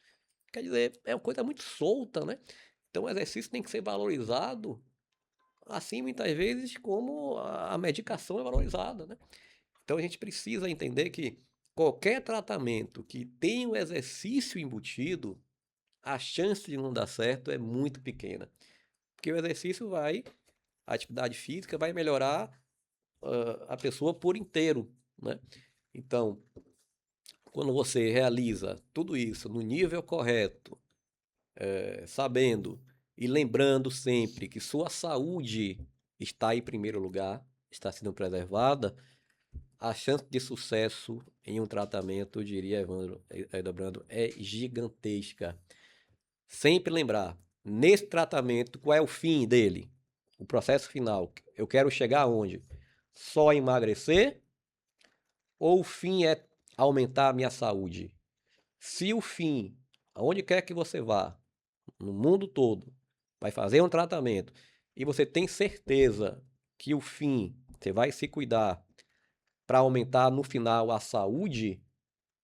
Speaker 2: Quer dizer, é uma coisa muito solta, né? Então, o exercício tem que ser valorizado, assim, muitas vezes, como a medicação é valorizada, né? Então, a gente precisa entender que qualquer tratamento que tenha o exercício embutido, a chance de não dar certo é muito pequena. Porque o exercício a atividade física vai melhorar a pessoa por inteiro, né? Então, quando você realiza tudo isso no nível correto, sabendo e lembrando sempre que sua saúde está em primeiro lugar, está sendo preservada, a chance de sucesso em um tratamento, eu diria, Brando, é gigantesca. Sempre lembrar, nesse tratamento, qual é o fim dele? O processo final. Eu quero chegar aonde? Só emagrecer? Ou o fim é aumentar a minha saúde? Se o fim, aonde quer que você vá, no mundo todo, vai fazer um tratamento e você tem certeza que o fim, você vai se cuidar para aumentar no final a saúde,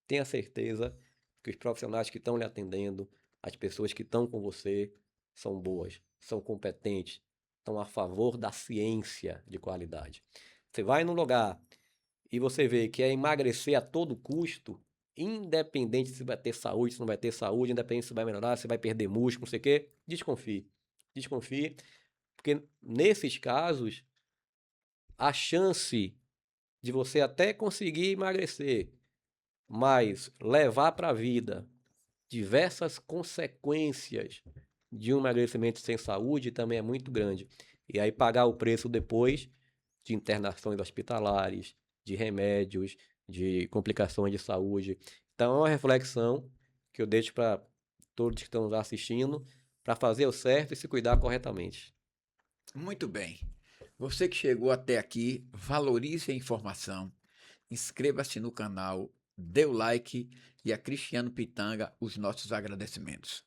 Speaker 2: tenha certeza que os profissionais que estão lhe atendendo, as pessoas que estão com você, são boas, são competentes, estão a favor da ciência de qualidade. Você vai num lugar e você vê que é emagrecer a todo custo, independente se vai ter saúde, se não vai ter saúde, independente se vai melhorar, se vai perder músculo, não sei o quê, desconfie. Desconfie, porque nesses casos, a chance de você até conseguir emagrecer, mas levar para a vida diversas consequências de um emagrecimento sem saúde também é muito grande. E aí pagar o preço depois de internações hospitalares, de remédios, de complicações de saúde. Então é uma reflexão que eu deixo para todos que estão assistindo, para fazer o certo e se cuidar corretamente.
Speaker 1: Muito bem. Você que chegou até aqui, valorize a informação, inscreva-se no canal, dê o like e a Cristiano Pitanga os nossos agradecimentos.